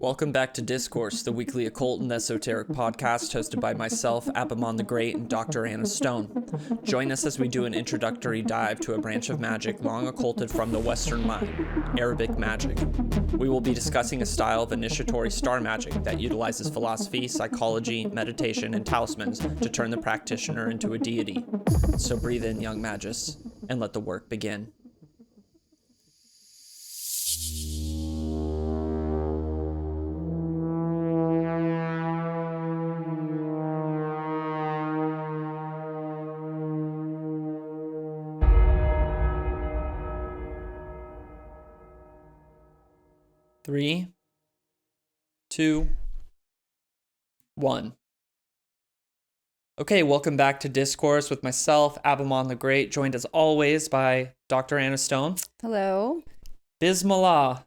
Welcome back to Discourse, the weekly occult and esoteric podcast hosted by myself, Abammon the Great, and Dr. Anna Stone. Join us as we do an introductory dive to a branch of magic long occulted from the Western mind, Arabic magic. We will be discussing a style of initiatory star magic that utilizes philosophy, psychology, meditation, and talismans to turn the practitioner into a deity. So breathe in, young magus, and let the work begin. Three, two, one. Okay, welcome back to Discourse with myself, Abammon the Great, joined as always by Dr. Anna Stone. Hello. Bismillah,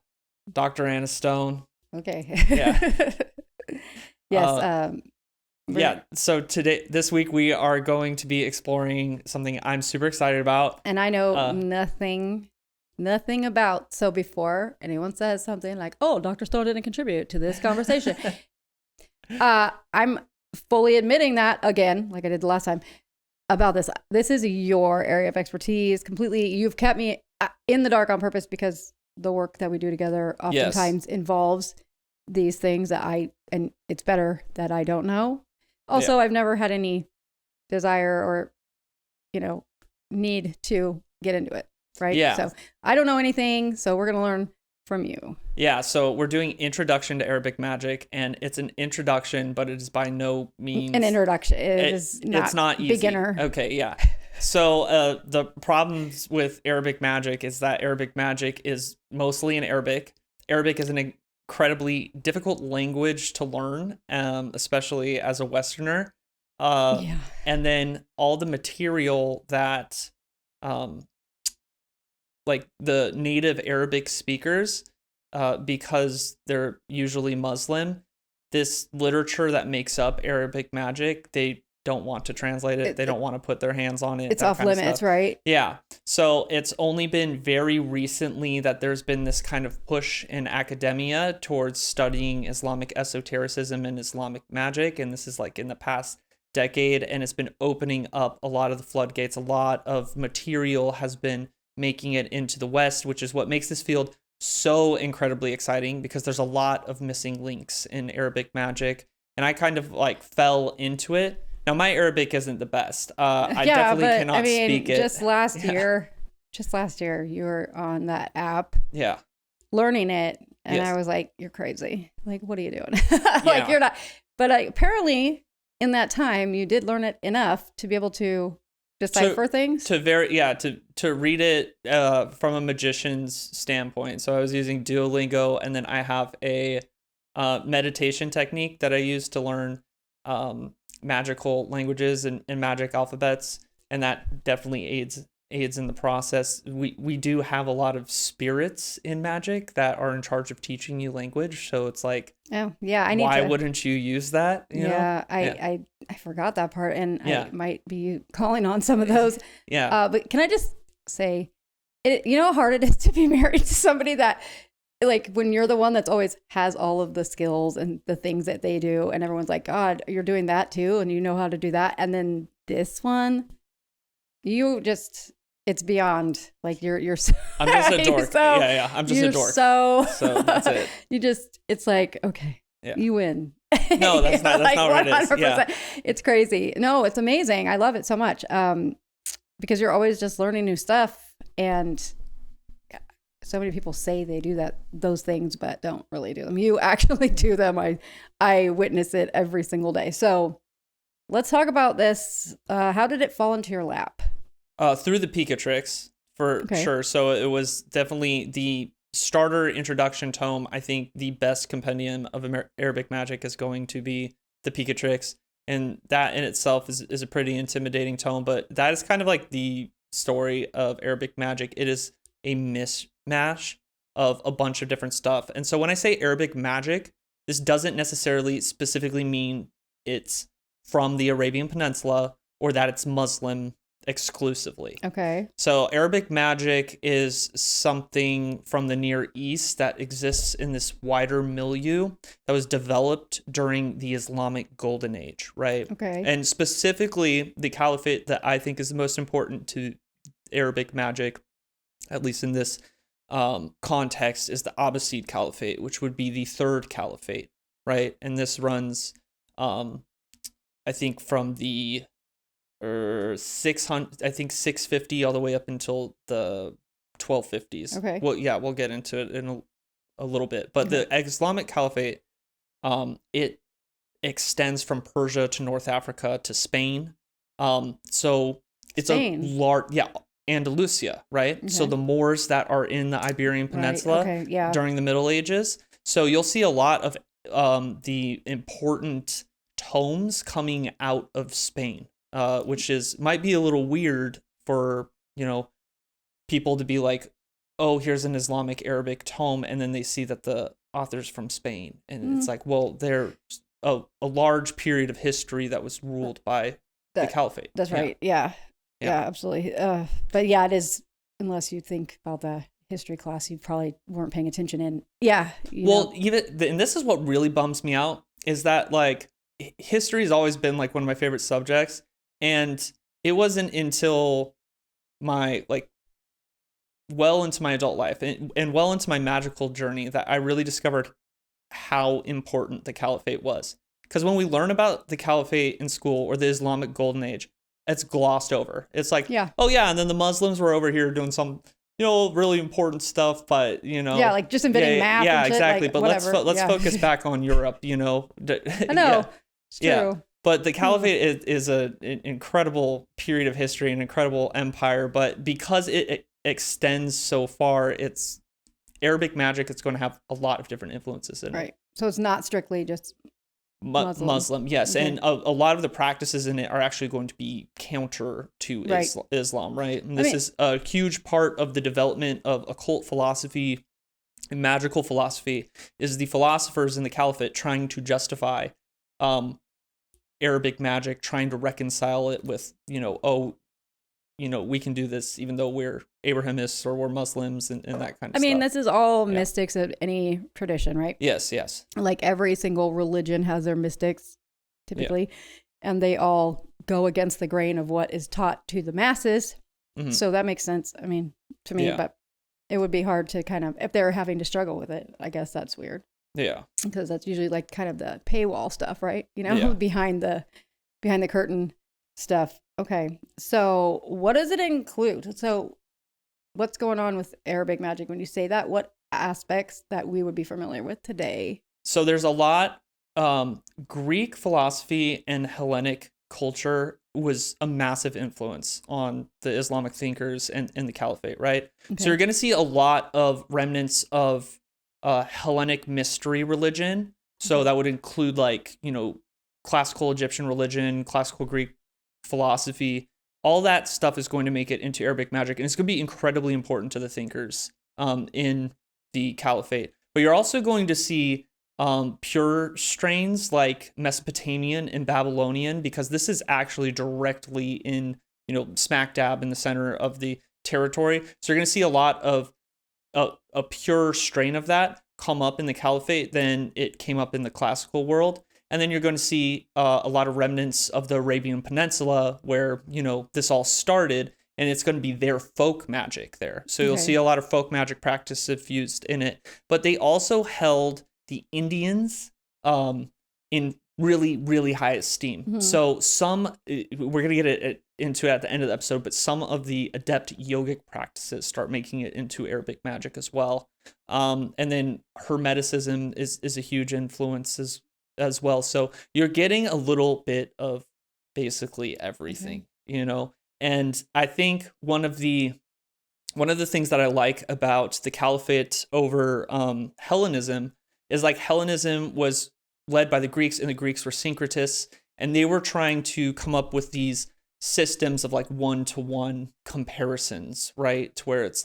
Dr. Anna Stone. Okay. Yeah. Yes. Yeah. So this week, we are going to be exploring something I'm super excited about. And I know nothing about. So before anyone says something like, "Oh, Dr. Stone didn't contribute to this conversation," I'm fully admitting that again, like I did the last time, about this. This is your area of expertise completely. You've kept me in the dark on purpose because the work that we do together oftentimes involves these things and it's better that I don't know. Also, I've never had any desire or, need to get into it. Right? Yeah. So I don't know anything, so we're going to learn from you. Yeah, so we're doing Introduction to Arabic Magic, and it's an introduction, but it is by no means... An introduction. It's not easy. Beginner. Okay, yeah. So the problems with Arabic magic is that Arabic magic is mostly in Arabic. Arabic is an incredibly difficult language to learn, especially as a Westerner. And then all the material that... like the native Arabic speakers, because they're usually Muslim, this literature that makes up Arabic magic, they don't want to translate it. They don't want to put their hands on it. It's off limits, right? Yeah. So it's only been very recently that there's been this kind of push in academia towards studying Islamic esotericism and Islamic magic. And this is like in the past decade, and it's been opening up a lot of the floodgates. A lot of material has been making it into the West, which is what makes this field so incredibly exciting because there's a lot of missing links in Arabic magic. And I kind of like fell into it. Now, my Arabic isn't the best. I definitely cannot speak it. Just last year, you were on that app. Yeah. Learning it. And I was like, you're crazy. Like, what are you doing? Like, you're not. But apparently, in that time, you did learn it enough to be able to decipher things to read it from a magician's standpoint. So I was using Duolingo, and then I have a meditation technique that I use to learn magical languages and magic alphabets, and that definitely aids in the process. We do have a lot of spirits in magic that are in charge of teaching you language, so it's like, why wouldn't you use that? I forgot that part, and I might be calling on some of those. But can I just say, you know how hard it is to be married to somebody that, like, when you're the one that's always has all of the skills and the things that they do, and everyone's like, God, you're doing that too, and you know how to do that, and then this one, it's beyond, like, you're so, I'm just a dork. I'm just a dork. So that's it. It's like, okay, you win. No, that's not what it is. Yeah. It's crazy. No, it's amazing. I love it so much. Because you're always just learning new stuff, and so many people say they do those things, but don't really do them. You actually do them. I witness it every single day. So let's talk about this. How did it fall into your lap? Through the Picatrix, for sure. So it was definitely the starter introduction tome. I think the best compendium of Arabic magic is going to be the Picatrix, and that in itself is a pretty intimidating tome, but that is kind of like the story of Arabic magic. It is a mishmash of a bunch of different stuff. And so when I say Arabic magic, this doesn't necessarily specifically mean it's from the Arabian Peninsula or that it's Muslim. exclusively. Okay. So Arabic magic is something from the Near East that exists in this wider milieu that was developed during the Islamic Golden Age, right? Okay. And specifically, the caliphate that I think is the most important to Arabic magic, at least in this context, is the Abbasid Caliphate, which would be the third caliphate, right? And this runs, I think, from the 600, I think 650 all the way up until the 1250s. Okay. Well, yeah, we'll get into it in a little bit. But the Islamic Caliphate, it extends from Persia to North Africa to Spain. So it's Spain. a large, Andalusia, right? Okay. So the Moors that are in the Iberian Peninsula during the Middle Ages. So you'll see a lot of the important tomes coming out of Spain, which might be a little weird for, people to be like, oh, here's an Islamic Arabic tome, and then they see that the author's from Spain. And it's like, well, there's a large period of history that was ruled by the caliphate. That's right. Yeah, absolutely. But yeah, it is, unless you think about the history class, you probably weren't paying attention. And and this is what really bums me out, is that like history has always been like one of my favorite subjects. And it wasn't until my well into my adult life and well into my magical journey that I really discovered how important the caliphate was. Because when we learn about the caliphate in school or the Islamic Golden Age, it's glossed over. It's like, oh yeah, and then the Muslims were over here doing some, really important stuff, but like just inventing math. Yeah, and shit, exactly. But let's focus back on Europe. I know. It's true. Yeah. But the caliphate is an incredible period of history, an incredible empire. But because it extends so far, it's Arabic magic. It's going to have a lot of different influences in it. Right. So it's not strictly just Muslim, yes. Okay. And a lot of the practices in it are actually going to be counter to Islam, right? And this is a huge part of the development of occult philosophy and magical philosophy, is the philosophers in the caliphate trying to justify Arabic magic, trying to reconcile it with, we can do this even though we're Abrahamists or we're Muslims and that kind of stuff. This is all mystics of any tradition, right? Yes. Like every single religion has their mystics, typically, and they all go against the grain of what is taught to the masses. Mm-hmm. So that makes sense, to me, but it would be hard to kind of, if they're having to struggle with it, I guess that's weird. Yeah. Because that's usually like kind of the paywall stuff, right? Behind the curtain stuff. Okay. So what does it include? So what's going on with Arabic magic when you say that? What aspects that we would be familiar with today? So there's a lot. Greek philosophy and Hellenic culture was a massive influence on the Islamic thinkers and the caliphate, right? Okay. So you're going to see a lot of remnants of Hellenic mystery religion. So that would include classical Egyptian religion, classical Greek philosophy. All that stuff is going to make it into Arabic magic, and it's going to be incredibly important to the thinkers in the caliphate. But you're also going to see pure strains like Mesopotamian and Babylonian, because this is actually directly in, smack dab in the center of the territory. So you're going to see a lot of a pure strain of that come up in the caliphate than it came up in the classical world. And then you're going to see a lot of remnants of the Arabian Peninsula where, this all started, and it's going to be their folk magic there. So you'll see a lot of folk magic practice infused in it. But they also held the Indians in really, really high esteem. Mm-hmm. So we're going to get into it at the end of the episode, but some of the adept yogic practices start making it into Arabic magic as well. And then Hermeticism is a huge influence as well. So you're getting a little bit of basically everything, and I think one of the things that I like about the caliphate over Hellenism is Hellenism was led by the Greeks, and the Greeks were syncretists, and they were trying to come up with these systems of one-to-one comparisons, right? To where it's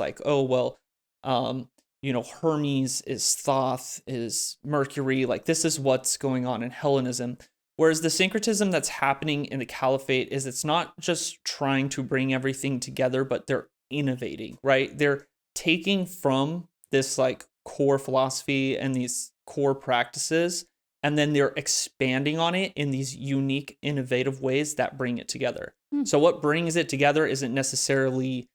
Hermes is Thoth, is Mercury. This is what's going on in Hellenism. Whereas the syncretism that's happening in the caliphate is it's not just trying to bring everything together, but they're innovating, right? They're taking from this like core philosophy and these core practices, and then they're expanding on it in these unique, innovative ways that bring it together. So what brings it together isn't necessarily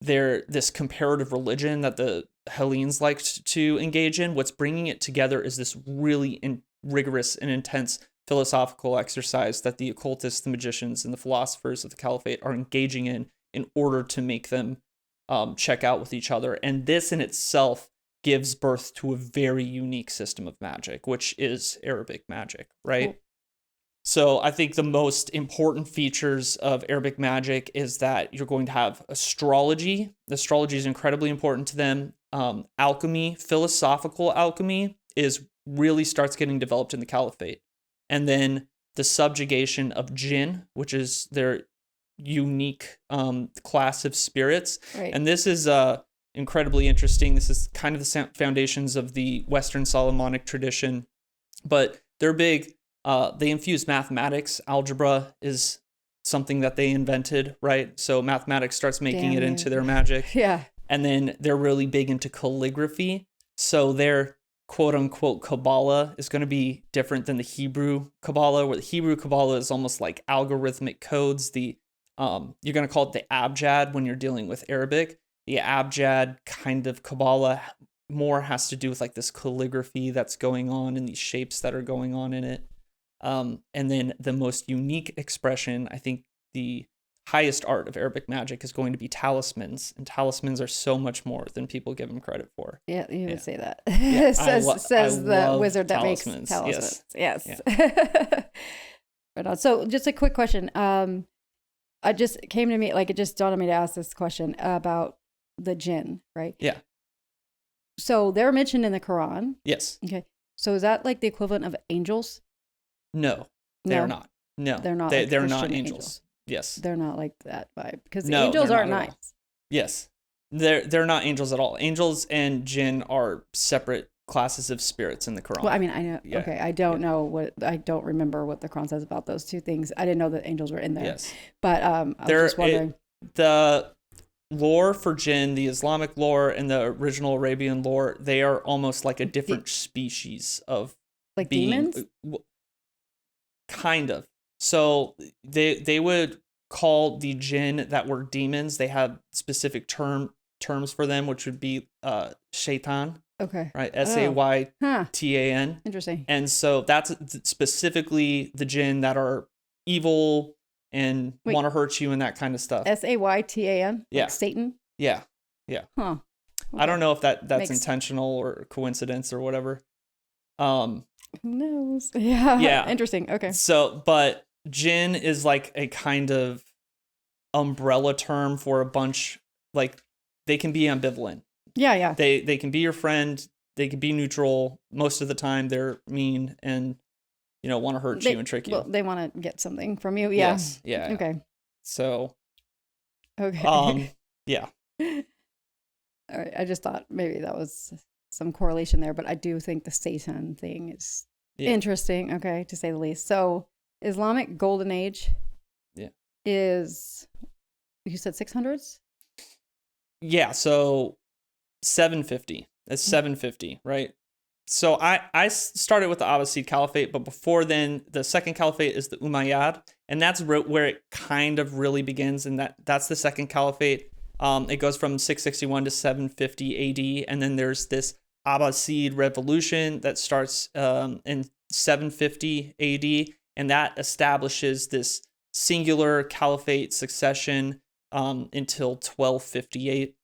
this comparative religion that the Hellenes liked to engage in. What's bringing it together is this really rigorous and intense philosophical exercise that the occultists, the magicians, and the philosophers of the caliphate are engaging in order to make them check out with each other. And this in itself gives birth to a very unique system of magic, which is Arabic magic, right? Cool. So I think the most important features of Arabic magic is that you're going to have astrology. Astrology is incredibly important to them. Alchemy, philosophical alchemy, really starts getting developed in the caliphate. And then the subjugation of Djinn, which is their unique class of spirits. Right. And this is incredibly interesting. This is kind of the foundations of the Western Solomonic tradition, but they're big. They infuse mathematics. Algebra is something that they invented, right? So mathematics starts making it into their magic. Yeah. And then they're really big into calligraphy. So their quote unquote Kabbalah is going to be different than the Hebrew Kabbalah, where the Hebrew Kabbalah is almost like algorithmic codes. You're going to call it the Abjad when you're dealing with Arabic. The Abjad kind of Kabbalah more has to do with like this calligraphy that's going on and these shapes that are going on in it. And then the most unique expression, I think the highest art of Arabic magic is going to be talismans. And talismans are so much more than people give them credit for. Yeah, you would say that. Yeah, says the wizard that makes talismans. Yes. Yeah. Right on. So just a quick question. I just came to me, like it just dawned on me to ask this question about the Djinn, right? Yeah. So they're mentioned in the Quran. Yes. Okay. So is that like the equivalent of angels? No, they're not. No, they're not. They're not angels. Yes. They're not like that vibe because angels aren't nice. Yes. They're not angels at all. Angels and Djinn are separate classes of spirits in the Quran. Well, I mean, I know. Yeah. Okay, I don't don't remember what the Quran says about those two things. I didn't know that angels were in there. Yes. But I was just wondering. The lore for Djinn, the Islamic lore and the original Arabian lore, they are almost like a different species of like demons. Kind of. So they would call the Djinn that were demons. They have specific terms for them, which would be shaitan. Okay. Right. Saytan. Interesting. And so that's specifically the Djinn that are evil and want to hurt you and that kind of stuff. Saytan. Yeah. Like Satan. Yeah. Yeah. Huh. Okay. I don't know if that's intentional or coincidence or whatever. Who knows? Yeah. Yeah. Interesting. Okay. So, but Djinn is like a kind of umbrella term for a bunch, like they can be ambivalent. Yeah, yeah. They can be your friend. They can be neutral. Most of the time, they're mean and want to hurt you and trick you. Well, they want to get something from you. Yeah. Yes. Yeah. Okay. So. Okay. Yeah. All right. I just thought maybe that was some correlation there, but I do think the Satan thing is interesting. Okay, to say the least. So, Islamic Golden Age. Yeah. Is you said 600s? Yeah. So. 750. That's 750, right? So I started with the Abbasid Caliphate, but before then, the second caliphate is the Umayyad, and that's where it kind of really begins, and that's the second caliphate. It goes from 661 to 750 AD, and then there's this Abbasid revolution that starts in 750 AD, and that establishes this singular caliphate succession until 1258.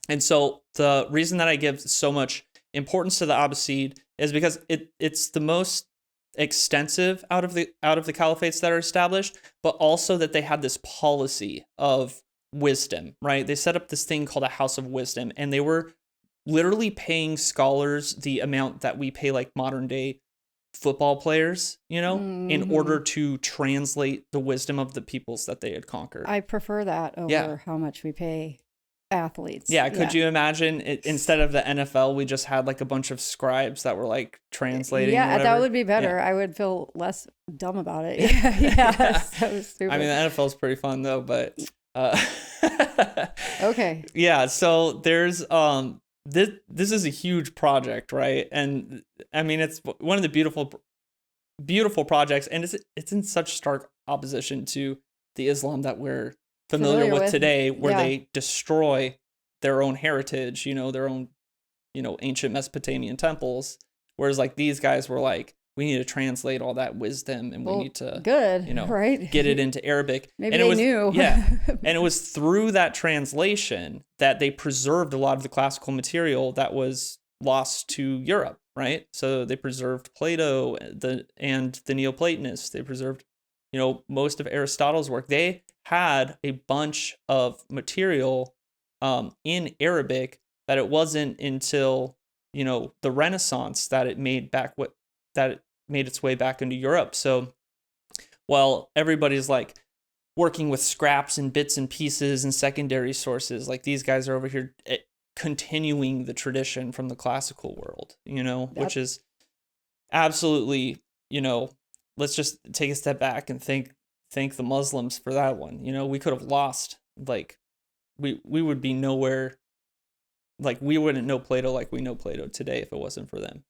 And so the reason that I give so much importance to the Abbasid is because it's the most extensive out of the caliphates that are established, but also that they had this policy of wisdom, right? They set up this thing called a House of Wisdom, and they were literally paying scholars the amount that we pay like modern day football players, in order to translate the wisdom of the peoples that they had conquered. I prefer that over how much we pay athletes. Yeah, could you imagine instead of the NFL, we just had like a bunch of scribes that were like translating? Yeah, that would be better. Yeah. I would feel less dumb about it. Yeah, so stupid. I mean, the NFL is pretty fun though, but okay. Yeah, so there's this is a huge project, right? And I mean, it's one of the beautiful projects, and it's in such stark opposition to the Islam that we're familiar with today, where they destroy their own heritage, their own, ancient Mesopotamian temples. Whereas like these guys were like, we need to translate all that wisdom, and we need to right? get it into Arabic. Maybe and they knew. Yeah. And it was through that translation that they preserved a lot of the classical material that was lost to Europe, right? So they preserved Plato and the Neoplatonists. They preserved, most of Aristotle's work. They had a bunch of material in Arabic that it wasn't until, the Renaissance that it made its way back into Europe. So while everybody's like working with scraps and bits and pieces and secondary sources, like these guys are over here continuing the tradition from the classical world, which is absolutely, let's just take a step back and thank the Muslims for that one. We could have lost, like we would be nowhere, like we wouldn't know Plato like we know Plato today if it wasn't for them,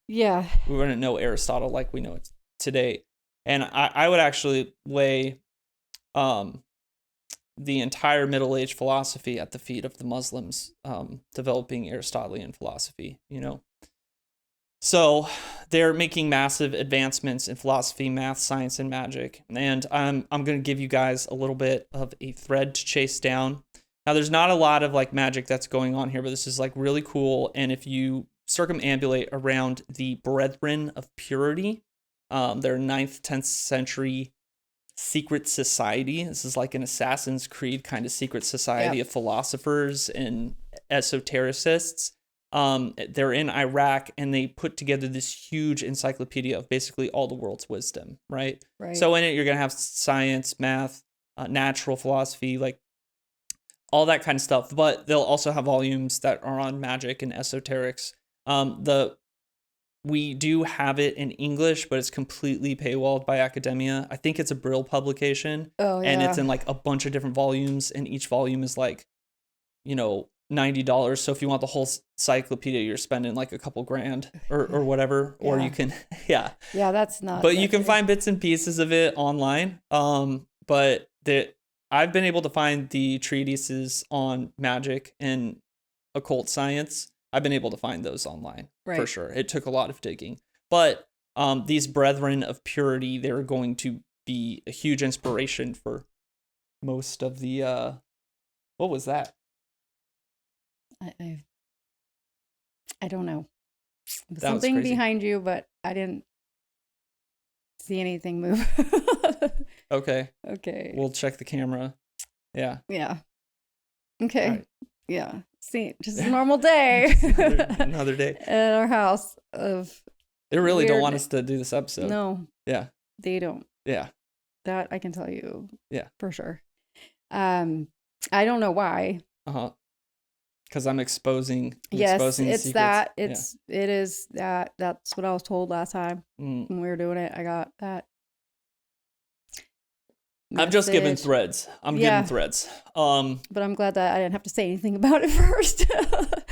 Yeah. We wouldn't know Aristotle like we know it today. And I would actually lay the entire Middle Age philosophy at the feet of the Muslims developing Aristotelian philosophy, So they're making massive advancements in philosophy, math, science, and magic. And I'm going to give you guys a little bit of a thread to chase down. Now, there's not a lot of like magic that's going on here, but this is like really cool. And if you circumambulate around the Brethren of Purity, their 9th, 10th century secret society. This is like an Assassin's Creed kind of secret society of philosophers and esotericists. They're in Iraq, and they put together this huge encyclopedia of basically all the world's wisdom, right? So in it, you're going to have science, math, natural philosophy, like all that kind of stuff. But they'll also have volumes that are on magic and esoterics. We do have it in English, but it's completely paywalled by academia. I think it's a Brill publication. Oh, yeah. And it's in like a bunch of different volumes, and each volume is like, $90. So if you want the whole encyclopedia, you're spending like a couple grand or whatever, or you can, Yeah, that's not. But you can find bits and pieces of it online. But I've been able to find the treatises on magic and occult science. I've been able to find those online for sure. It took a lot of digging, but these Brethren of Purity, they're going to be a huge inspiration for most of the. What was that? I don't know. That Something was crazy. behind you, but I didn't see anything move. Okay. Okay. We'll check the camera. Yeah. Yeah. Okay. Right. Yeah. See, just a normal day. Another day at our house of. They really weird. don't want us to do this episode. No. Yeah. They don't. Yeah. That I can tell you. Yeah. For sure. I don't know why. Because I'm exposing. Yes, the it's secrets. that. It is that. That's what I was told last time when we were doing it. I got that. I'm just giving threads. Giving threads. But I'm glad that I didn't have to say anything about it first.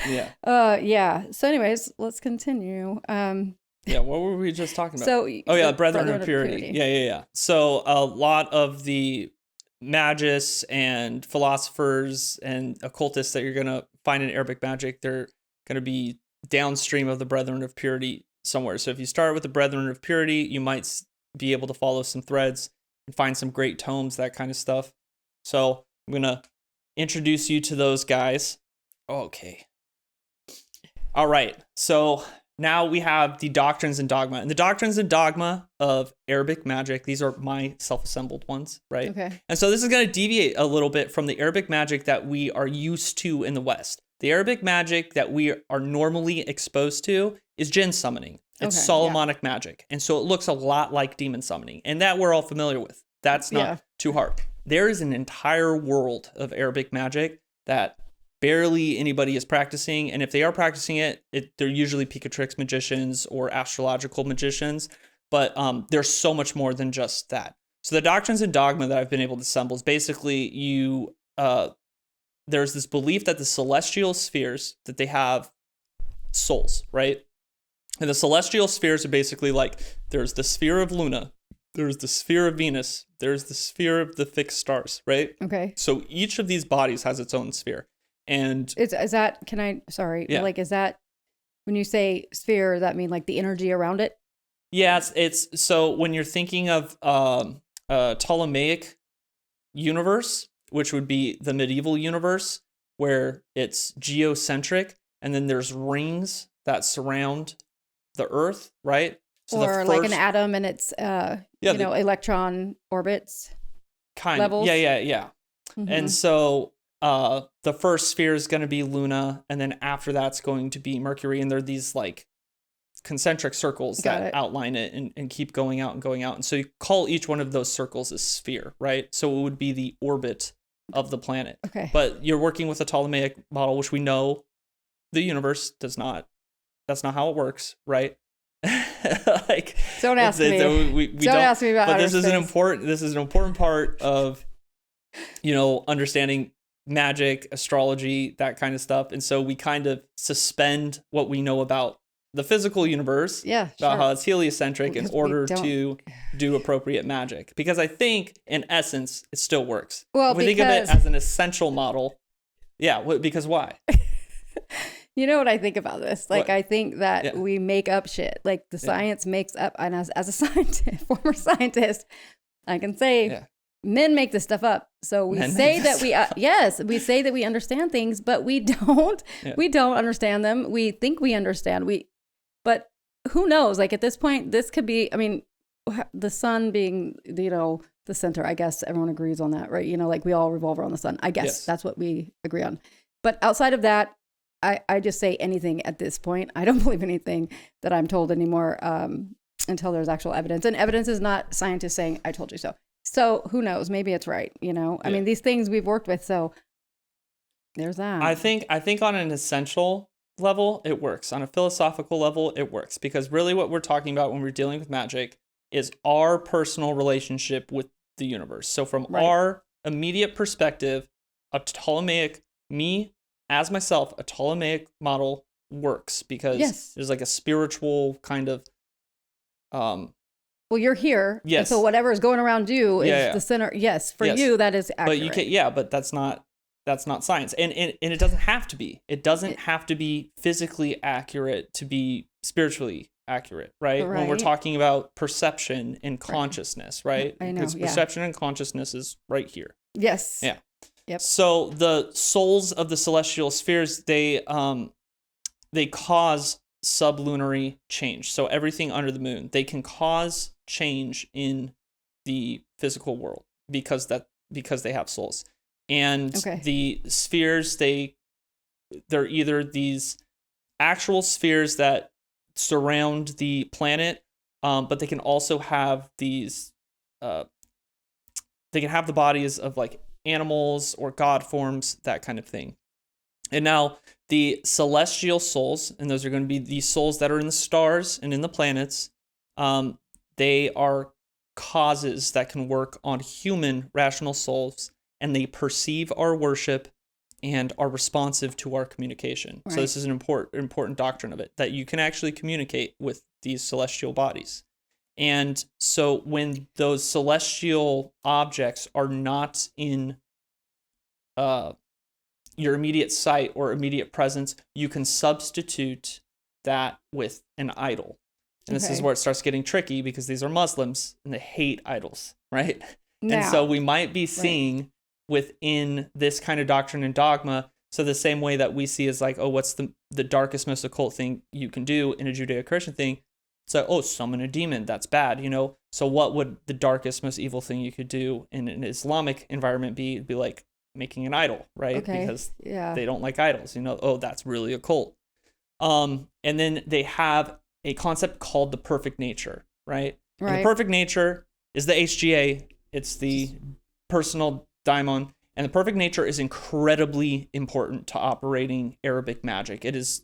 Yeah. Yeah. So, anyways, let's continue. Yeah. What were we just talking about? So, Brethren of Purity. Yeah. So a lot of the magus and philosophers and occultists that you're gonna find in Arabic magic, they're gonna be downstream of the Brethren of Purity somewhere. So if you start with the Brethren of Purity, you might be able to follow some threads and find some great tomes, that kind of stuff. So I'm gonna introduce you to those guys. Okay. All right. So now we have the Doctrines and Dogma. And the Doctrines and Dogma of Arabic magic, these are my self-assembled ones, right? Okay. And so this is going to deviate a little bit from the Arabic magic that we are used to in the West. The Arabic magic that we are normally exposed to is Djinn summoning. It's Solomonic magic. And so it looks a lot like demon summoning. And that we're all familiar with. That's not too hard. There is an entire world of Arabic magic that barely anybody is practicing. And if they are practicing it, they're usually Picatrix magicians or astrological magicians. But there's so much more than just that. So the doctrines and dogma that I've been able to assemble is basically there's this belief that the celestial spheres, that they have souls, right? And the celestial spheres are basically like, there's the sphere of Luna, there's the sphere of Venus, there's the sphere of the fixed stars, right? Okay. So each of these bodies has its own sphere. And is that, like, is that, when you say sphere, does that mean like the energy around it? Yeah, it's so when you're thinking of Ptolemaic universe, which would be the medieval universe, where it's geocentric, and then there's rings that surround the Earth, right? So or like an atom and its electron orbits levels. Yeah. Mm-hmm. And so the first sphere is going to be Luna, and then after that's going to be Mercury, and they're these like concentric circles that outline it and keep going out and going out. And so you call each one of those circles a sphere, right? So it would be the orbit of the planet. Okay. But you're working with a Ptolemaic model, which we know the universe does not. That's not how it works, right? Like, don't ask me. Don't ask me about. But this is an important part of, understanding magic, astrology, that kind of stuff. And so we kind of suspend what we know about the physical universe, about how it's heliocentric, in order to do appropriate magic. Because I think, in essence, it still works. Well, if we think of it as an essential model, because why? You know what I think about this? Like, what? I think that we make up shit. Like, the science makes up, and as a scientist, former scientist, I can say men make this stuff up. So we say that we say that we understand things, but we don't. Yeah. We don't understand them. We think we understand. But who knows? Like, at this point, this could be, I mean, the sun being, the center, I guess everyone agrees on that, right? Like, we all revolve around the sun. I guess that's what we agree on. But outside of that, I just say anything at this point. I don't believe anything that I'm told anymore until there's actual evidence. And evidence is not scientists saying, I told you so. So who knows? Maybe it's right. I mean, these things we've worked with. So there's that. I think on an essential level, it works. On a philosophical level, it works. Because really what we're talking about when we're dealing with magic is our personal relationship with the universe. So from our immediate perspective, a Ptolemaic, me as myself, a Ptolemaic model works because there's like a spiritual kind of well, you're here. Yes. And so whatever is going around you is the center. Yes. For you, that is accurate. But you can, but that's not science. And it doesn't have to be. It doesn't have to be physically accurate to be spiritually accurate, right? When we're talking about perception and consciousness, right? I know. Because perception and consciousness is right here. Yes. Yeah. Yep. So the souls of the celestial spheres, they cause sublunary change. So everything under the moon, they can cause change in the physical world because they have souls. And the spheres, they're either these actual spheres that surround the planet, but they can also have these they can have the bodies of like animals or god forms, that kind of thing. And now the celestial souls, and those are going to be the souls that are in the stars and in the planets, they are causes that can work on human rational souls, and they perceive our worship and are responsive to our communication. So this is an important doctrine of it, that you can actually communicate with these celestial bodies. And so when those celestial objects are not in your immediate sight or immediate presence, you can substitute that with an idol. And this is where it starts getting tricky, because these are Muslims and they hate idols, right? And so we might be seeing within this kind of doctrine and dogma, so the same way that we see as like, oh, what's the darkest, most occult thing you can do in a Judeo-Christian thing? It's like, oh, summon a demon, that's bad, So what would the darkest, most evil thing you could do in an Islamic environment be? It'd be like making an idol, right? Because they don't like idols, oh, that's really occult. And then they have a concept called the perfect nature, right? And the perfect nature is the HGA. It's the personal daimon. And the perfect nature is incredibly important to operating Arabic magic. It is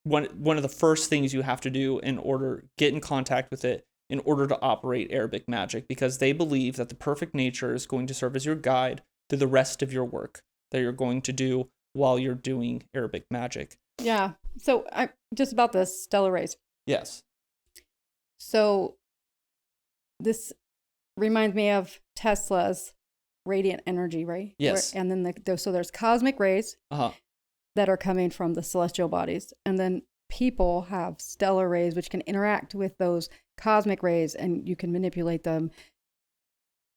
one of the first things you have to do in order get in contact with it in order to operate Arabic magic, because they believe that the perfect nature is going to serve as your guide through the rest of your work that you're going to do while you're doing Arabic magic. Yeah. So just about the stellar rays. Yes. So this reminds me of Tesla's radiant energy, right? Yes. And then so there's cosmic rays that are coming from the celestial bodies. And then people have stellar rays, which can interact with those cosmic rays, and you can manipulate them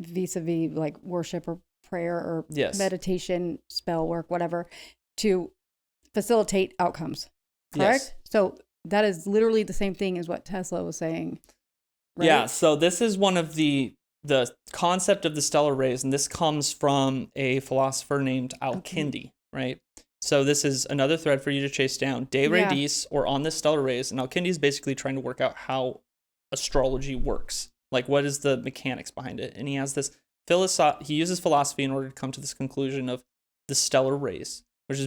vis-a-vis like worship or prayer or meditation, spell work, whatever, to facilitate outcomes. Correct? Yes. So that is literally the same thing as what Tesla was saying. Right? Yeah. So this is one of the concept of the stellar rays, and this comes from a philosopher named al-Kindi, right? So this is another thread for you to chase down. De Radiis, or On the Stellar Rays, and al-Kindi is basically trying to work out how astrology works. Like, what is the mechanics behind it? And he has this he uses philosophy in order to come to this conclusion of the stellar rays, which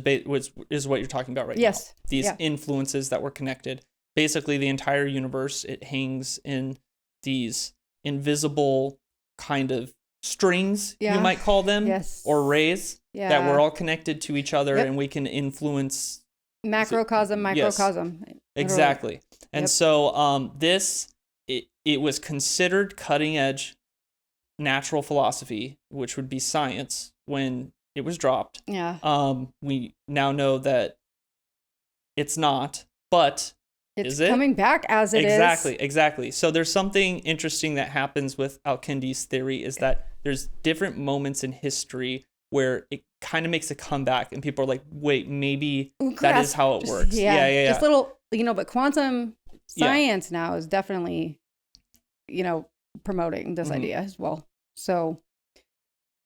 is what you're talking about right now. These influences that were connected. Basically, the entire universe, it hangs in these invisible kind of strings, you might call them, or rays, that we're all connected to each other, and we can influence macrocosm, microcosm. Yes, exactly. And so it was considered cutting edge natural philosophy, which would be science, when it was dropped. We now know that it's not, but it's coming back as it is. Exactly. So there's something interesting that happens with al-Kindi's theory, is that there's different moments in history where it kind of makes a comeback, and people are like, wait, maybe that is how it works. Yeah. Just little, but quantum science now is definitely, promoting this idea as well. So,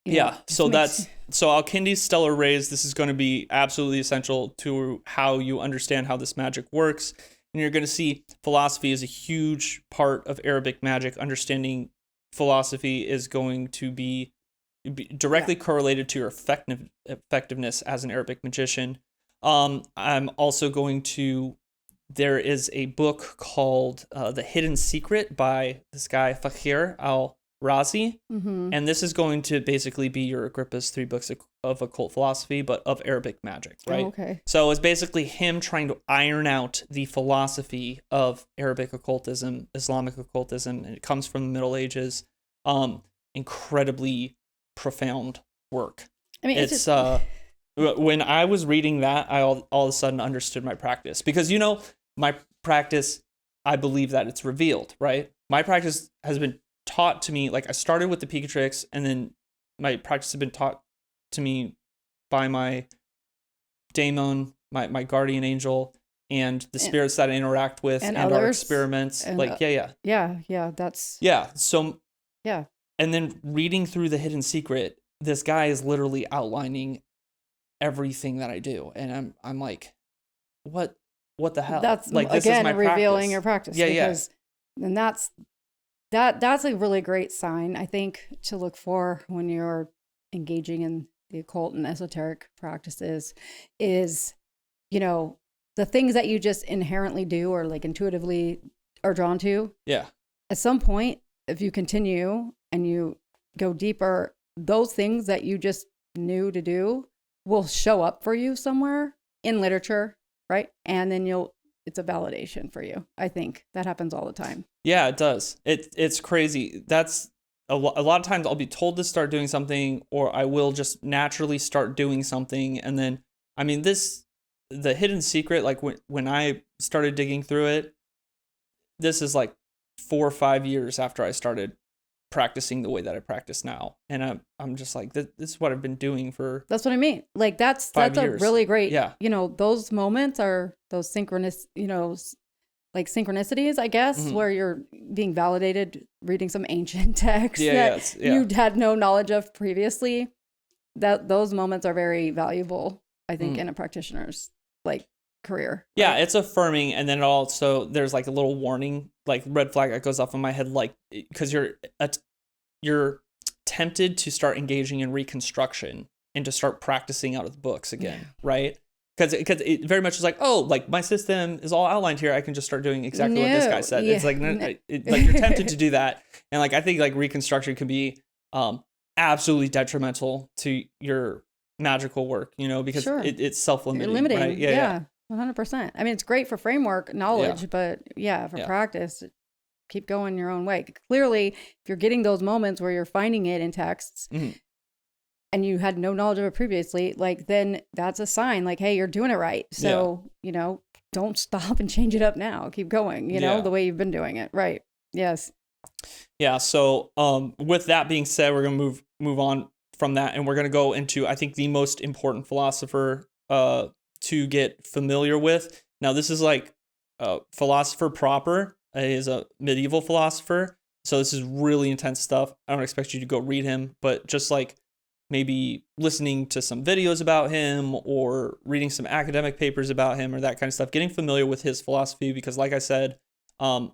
so al-Kindi's stellar rays, this is going to be absolutely essential to how you understand how this magic works. And you're going to see philosophy is a huge part of Arabic magic. Understanding philosophy is going to be directly correlated to your effectiveness as an Arabic magician. I'm also going to, there is a book called The Hidden Secret by this guy, Fakhr al-Razi. And this is going to basically be your Agrippa's 3 books of occult philosophy, but of Arabic magic, right? Okay. So it's basically him trying to iron out the philosophy of Arabic occultism, Islamic occultism, and it comes from the Middle Ages. Incredibly profound work. I mean, it's when I was reading that, I all of a sudden understood my practice, because my practice, I believe that it's revealed, right? My practice has been taught to me, like I started with the Picatrix, and then my practice has been taught to me by my daemon, my guardian angel, and the spirits that I interact with, and our experiments. And, and then reading through The Hidden Secret, this guy is literally outlining everything that I do, and I'm like, what the hell? That's like, this again is my revealing practice. your practice. And that's a really great sign, I think, to look for when you're engaging in the occult and esoteric practices, is the things that you just inherently do or like intuitively are drawn to. At some point, if you continue and you go deeper, those things that you just knew to do will show up for you somewhere in literature, right? And then it's a validation for you. I think that happens all the time. Yeah, it does. It's crazy. That's a lot of times I'll be told to start doing something, or I will just naturally start doing something. And then, I mean, The Hidden Secret, like when I started digging through it, this is like 4 or 5 years after I started practicing the way that I practice now, and I'm just like, this is what I've been doing for. That's what I mean. Like that's years. A really great. Those moments are those like synchronicities, I guess, where you're being validated, reading some ancient text that you had no knowledge of previously. That those moments are very valuable, I think, in a practitioner's like career. Yeah, right? It's affirming, and then also there's like a little warning, like red flag that goes off in my head, like because you're tempted to start engaging in reconstruction and to start practicing out of the books again, right? Because it very much is like, oh, like my system is all outlined here. I can just start doing exactly what this guy said. Yeah. It's like, like you're tempted to do that. And like, I think like reconstruction can be absolutely detrimental to your magical work, you know, because it's self-limiting. Limiting. Right? Yeah. 100%. I mean, it's great for framework knowledge, but for practice, keep going your own way. Clearly, if you're getting those moments where you're finding it in texts and you had no knowledge of it previously, like then that's a sign like, hey, you're doing it right. So, you know, don't stop and change it up now. Keep going, you know, the way you've been doing it. Right. Yes. Yeah. So with that being said, we're going to move on from that. And we're going to go into, I think, the most important philosopher to get familiar with. Now, this is like a philosopher proper. Is a medieval philosopher. So this is really intense stuff. I don't expect you to go read him, but just like maybe listening to some videos about him or reading some academic papers about him or that kind of stuff, getting familiar with his philosophy, because like I said, the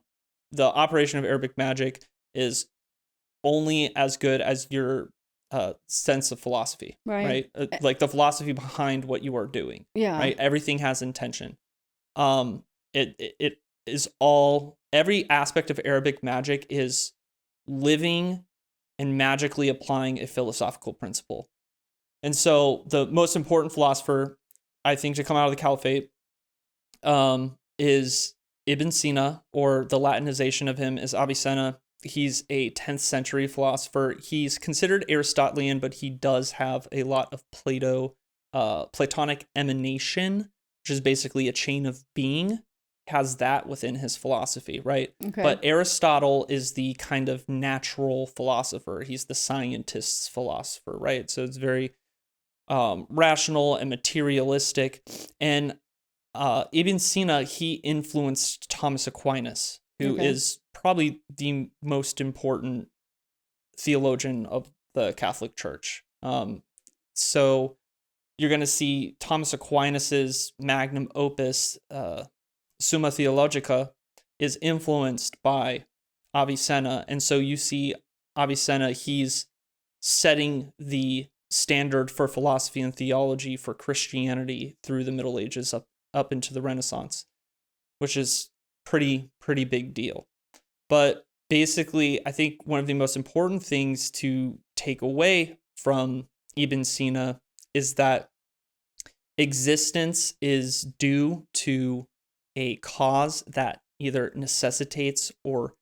operation of Arabic magic is only as good as your sense of philosophy, right? Like the philosophy behind what you are doing, right? Everything has intention. It is all, every aspect of Arabic magic is living and magically applying a philosophical principle. And so the most important philosopher, I think, to come out of the Caliphate is Ibn Sina, or the Latinization of him is Avicenna. He's a 10th century philosopher. He's considered Aristotelian, but he does have a lot of Platonic emanation, which is basically a chain of being. Has that within his philosophy, right? Okay. But Aristotle is the kind of natural philosopher. He's the scientist's philosopher, right? So it's very rational and materialistic. And Ibn Sina, he influenced Thomas Aquinas, who is probably the most important theologian of the Catholic Church. So you're going to see Thomas Aquinas's magnum opus, Summa Theologica, is influenced by Avicenna. And so you see Avicenna, he's setting the standard for philosophy and theology for Christianity through the Middle Ages up into the Renaissance, which is pretty big deal. But basically, I think one of the most important things to take away from Ibn Sina is that existence is due to a cause that either necessitates or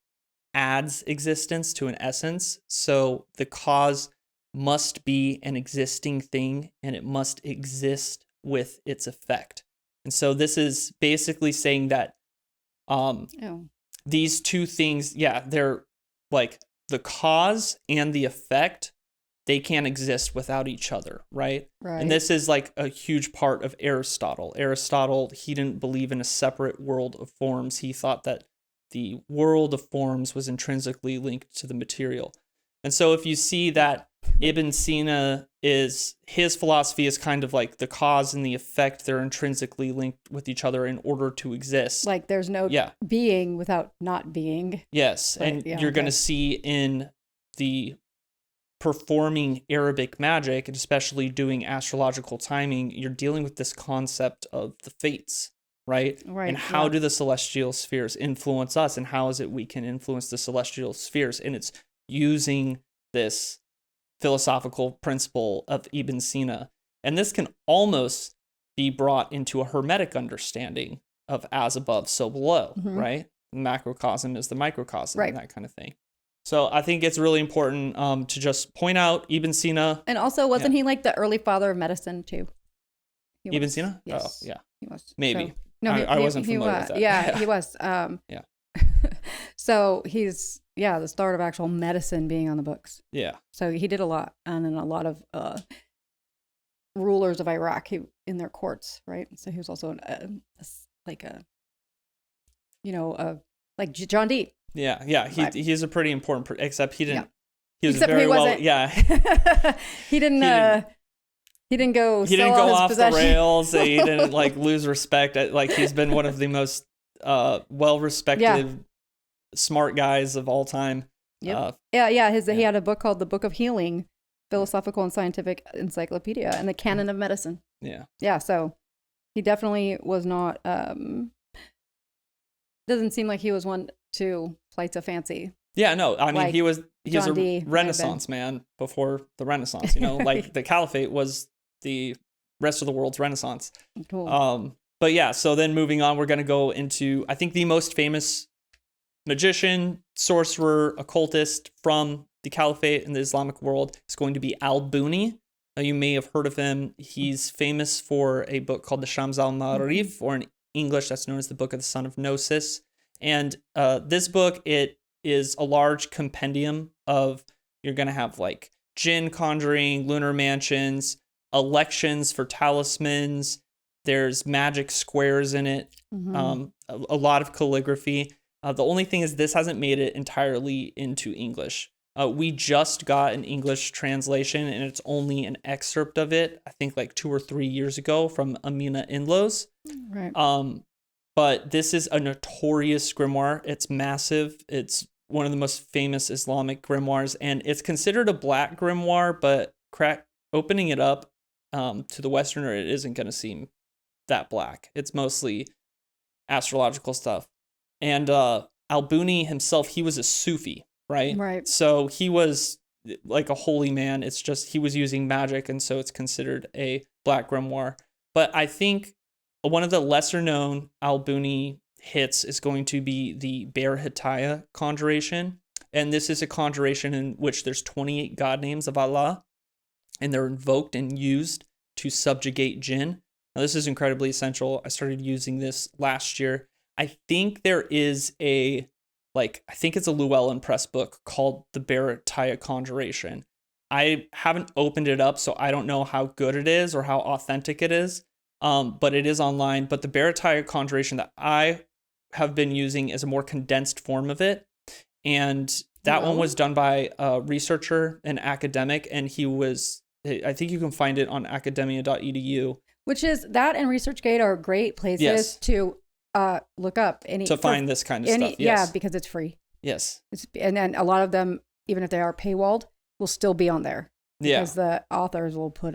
adds existence to an essence. So the cause must be an existing thing, and it must exist with its effect. And so this is basically saying that these two things, they're like the cause and the effect, they can't exist without each other, right? And this is like a huge part of Aristotle. Aristotle, he didn't believe in a separate world of forms. He thought that the world of forms was intrinsically linked to the material. And so if you see that Ibn Sina his philosophy is kind of like the cause and the effect, they're intrinsically linked with each other in order to exist. Like there's no being without not being. Yes, but, and you're going to see in the performing Arabic magic, and especially doing astrological timing, you're dealing with this concept of the fates, right? And how do the celestial spheres influence us, and how is it we can influence the celestial spheres? And it's using this philosophical principle of Ibn Sina. And this can almost be brought into a Hermetic understanding of as above, so below, right? The macrocosm is the microcosm, and that kind of thing. So I think it's really important to just point out Ibn Sina. And also, wasn't he like the early father of medicine too? Ibn Sina? Yes. Oh, yeah. He was. Maybe. So, no, I wasn't familiar with that. Yeah, he was. Yeah. So he's, the start of actual medicine being on the books. Yeah. So he did a lot. And then a lot of rulers of Iraq in their courts, right? So he was also like John Dee. Yeah. He's a pretty important, except he didn't. He was except very he wasn't. He didn't go. He didn't go off the rails. He didn't like lose respect. Like he's been one of the most well-respected, smart guys of all time. Yep. He had a book called The Book of Healing, Philosophical and Scientific Encyclopedia and the Canon of Medicine. Yeah. Yeah, so he definitely was not, doesn't seem like he was one to play to fancy. Yeah, no, I mean, Like he was John a Dee Renaissance man before the Renaissance, you know, like the Caliphate was the rest of the world's Renaissance. Cool. But yeah, so then moving on, we're going to go into, I think, the most famous magician, sorcerer, occultist from the Caliphate in the Islamic world is going to be al-Buni. You may have heard of him. He's famous for a book called the Shams al-Ma'arif, or in English, that's known as the Book of the Son of Gnosis. And this book, it is a large compendium of, you're going to have like Djinn conjuring, lunar mansions, elections for talismans. There's magic squares in it, a lot of calligraphy. The only thing is this hasn't made it entirely into English. We just got an English translation, and it's only an excerpt of it, I think like 2 or 3 years ago, from Amina Inlos. Right. But this is a notorious grimoire. It's massive. It's one of the most famous Islamic grimoires, and it's considered a black grimoire, but opening it up to the Westerner, it isn't going to seem that black. It's mostly astrological stuff. And al-Buni himself, he was a Sufi, right? Right. So he was like a holy man. It's just he was using magic, and so it's considered a black grimoire. But I think one of the lesser known al-Buni hits is going to be the Ber Hittaya conjuration. And this is a conjuration in which there's 28 god names of Allah, and they're invoked and used to subjugate jinn. Now, this is incredibly essential. I started using this last year. I think there is I think it's a Llewellyn Press book called the Ber Hittaya Conjuration. I haven't opened it up, so I don't know how good it is or how authentic it is, but it is online. But the Ber Hittaya Conjuration that I have been using is a more condensed form of it. And that one was done by a researcher, an academic, and I think you can find it on academia.edu. Which is, that and ResearchGate are great places to look up find this kind of stuff. Yes. Yeah, because it's free. Yes. And then a lot of them, even if they are paywalled, will still be on there. Because the authors will put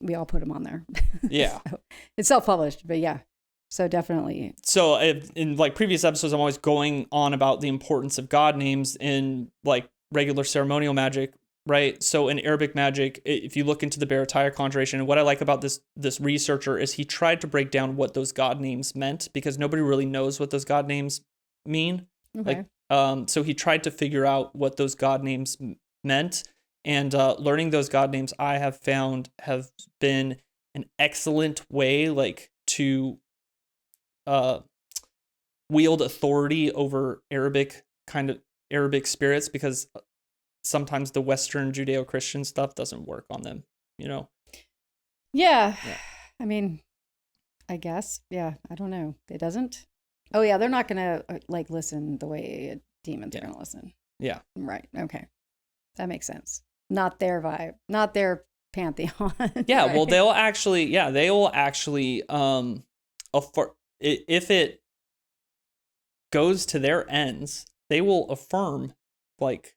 we all put them on there. Yeah. So it's self-published, but yeah. So definitely. So in like previous episodes, I'm always going on about the importance of god names in like regular ceremonial magic, right? So in Arabic magic, if you look into the Ber Hittaya conjuration, and what I like about this researcher is he tried to break down what those god names meant, because nobody really knows what those god names mean. Okay. So he tried to figure out what those god names meant, and learning those god names, I have found, have been an excellent way like to wield authority over Arabic spirits, because sometimes the Western Judeo-Christian stuff doesn't work on them, you know? Yeah. I mean, I guess. Yeah. I don't know. It doesn't. Oh yeah. They're not going to like listen the way demons are going to listen. Yeah. Right. Okay. That makes sense. Not their vibe, not their pantheon. Yeah. Right? Well, they will actually, if it goes to their ends, they will affirm like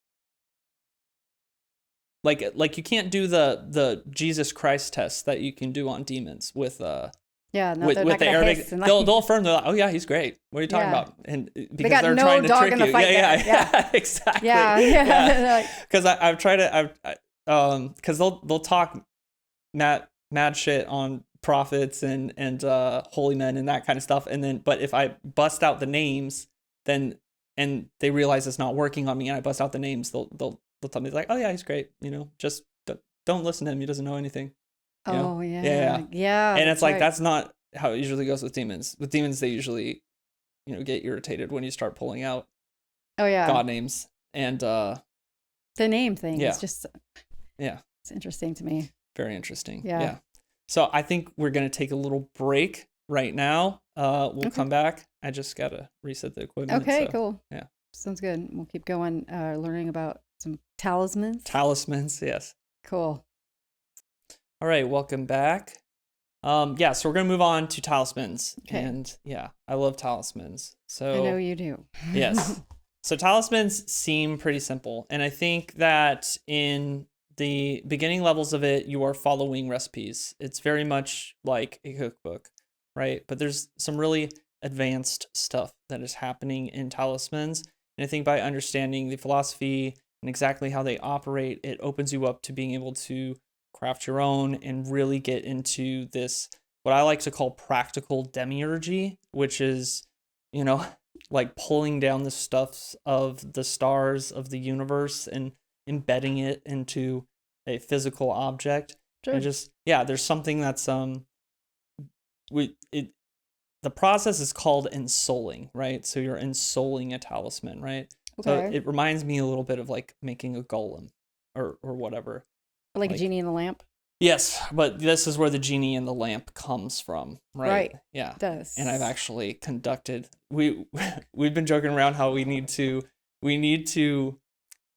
you can't do the Jesus Christ test that you can do on demons with with the Arabic. They'll affirm, they're like, oh yeah, he's great. What are you talking about? And because they're trying to trick you. Yeah, exactly. Yeah. Because I've tried to, because they'll talk mad shit on prophets and holy men and that kind of stuff, and then but if I bust out the names, then and they realize it's not working on me, and I bust out the names, they'll tell me like, oh yeah, he's great, just don't listen to him, he doesn't know anything. Oh yeah. And it's like right. That's not how it usually goes with demons. With demons, they usually get irritated when you start pulling out god names, and the name thing is just it's interesting to me. Very interesting. Yeah. So I think we're going to take a little break right now. We'll come back. I just got to reset the equipment. Okay, so, cool. Yeah. Sounds good. We'll keep going, learning about some talismans. Talismans, yes. Cool. All right, welcome back. So we're going to move on to talismans. Okay. And I love talismans. So I know you do. Yes. So talismans seem pretty simple. And I think that in the beginning levels of it, you are following recipes. It's very much like a cookbook, right? But there's some really advanced stuff that is happening in talismans. And I think by understanding the philosophy and exactly how they operate, it opens you up to being able to craft your own and really get into this, what I like to call practical demiurgy, which is, you know, like pulling down the stuffs of the stars of the universe and embedding it into a physical object. Sure. And just, yeah, there's something that's the process is called ensouling, right? So you're ensouling a talisman, right? Okay. So it reminds me a little bit of like making a golem or whatever. Like a genie in the lamp. Yes, but this is where the genie in the lamp comes from, right? Right. Yeah. It does. And I've actually conducted, we've been joking around how we need to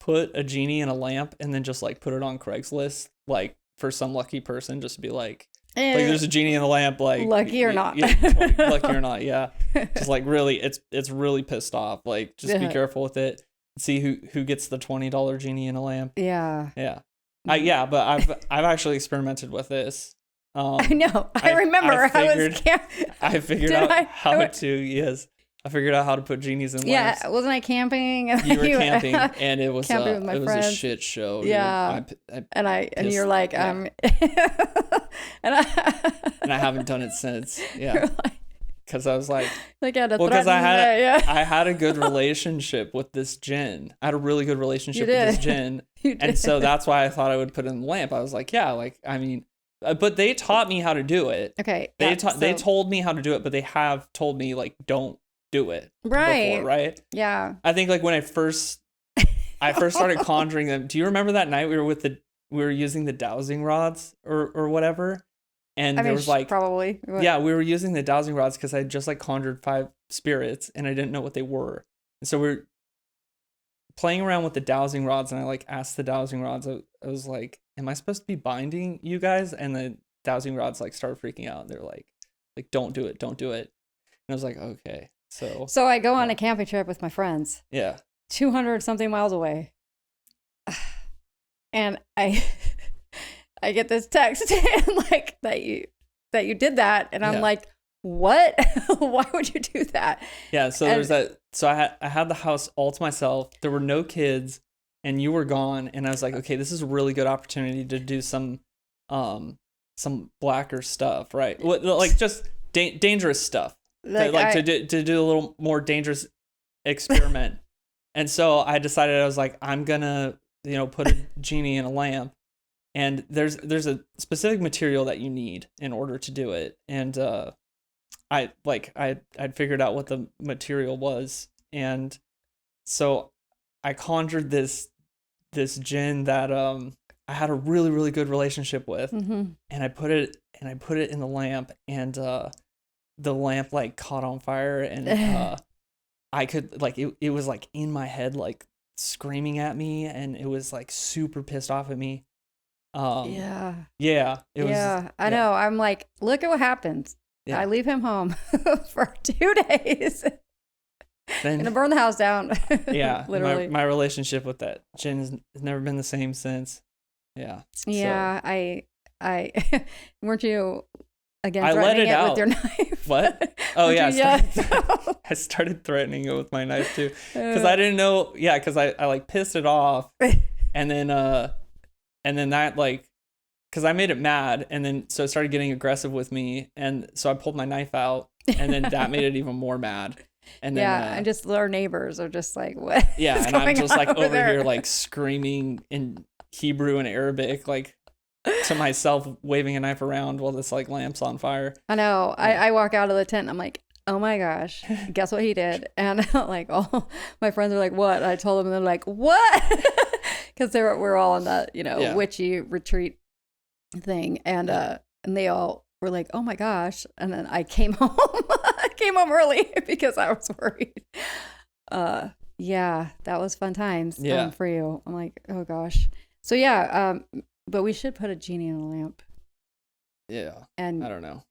put a genie in a lamp and then just like put it on Craigslist, like for some lucky person, just to be like there's a genie in the lamp, like lucky or not. Lucky or not, yeah. Just like really, it's really pissed off. Like just be careful with it. See who gets the $20 genie in a lamp. Yeah. Yeah. But I've actually experimented with this. I know. I remember. I figured out how to put genies in lamps. Yeah, wasn't I camping? You were camping, and it was camping with my friends. A shit show. Yeah, and you're like, yeah. and I haven't done it since. Yeah, because I was like because I had a good relationship with this Djinn. I had a really good relationship with this Djinn, and so that's why I thought I would put it in the lamp. I was like, yeah, like I mean. But they taught me how to do it. Okay. They told me how to do it, but they have told me like don't do it. Right. Before, right. Yeah. I think like when I first started conjuring them. Do you remember that night we were using the dowsing rods or whatever? And there was like probably. Yeah, we were using the dowsing rods because I just like conjured 5 spirits and I didn't know what they were. And so we're playing around with the dowsing rods and I like asked the dowsing rods. I was like, am I supposed to be binding you guys? And the dowsing rods like started freaking out. They're like don't do it. And I was like, okay. So I go on a camping trip with my friends. Yeah. 200 something miles away. And I get this text and like that you did that. And I'm like, what? Why would you do that? Yeah. So there's that. So I had the house all to myself. There were no kids and you were gone. And I was like, okay, this is a really good opportunity to do some blacker stuff, right? Like just dangerous stuff. To do a little more dangerous experiment. And so I decided, I was like, I'm gonna, put a genie in a lamp, and there's a specific material that you need in order to do it. And I'd figured out what the material was, and so I conjured this Djinn that I had a really, really good relationship with, and I put it in the lamp, and the lamp like caught on fire, and I could like it was like in my head like screaming at me, and it was like super pissed off at me. I know. I'm like, look at what happens. Yeah. I leave him home for 2 days. Then gonna burn the house down. Yeah, literally. My relationship with that Djinn has never been the same since. Yeah. Yeah, so. I weren't you again threatening it with your knife? What? Oh yeah. I started threatening it with my knife too, because I didn't know. Yeah, because I like pissed it off, and then that like, because I made it mad, and then so it started getting aggressive with me, and so I pulled my knife out, and then that made it even more mad. And then and just our neighbors are just like, what? Yeah, and I'm just like over here like screaming in Hebrew and Arabic, like to myself, waving a knife around while this like lamp's on fire. I know. Yeah. I walk out of the tent and I'm like, oh my gosh, guess what he did? And like all my friends are like, what? And I told them, and they're like, what? Because we're all on that witchy retreat thing, and they all were like, oh my gosh. And then I came home. I came home early because I was worried. Yeah, that was fun times for you. I'm like, oh gosh. So yeah, but we should put a genie in a lamp. Yeah. And I don't know.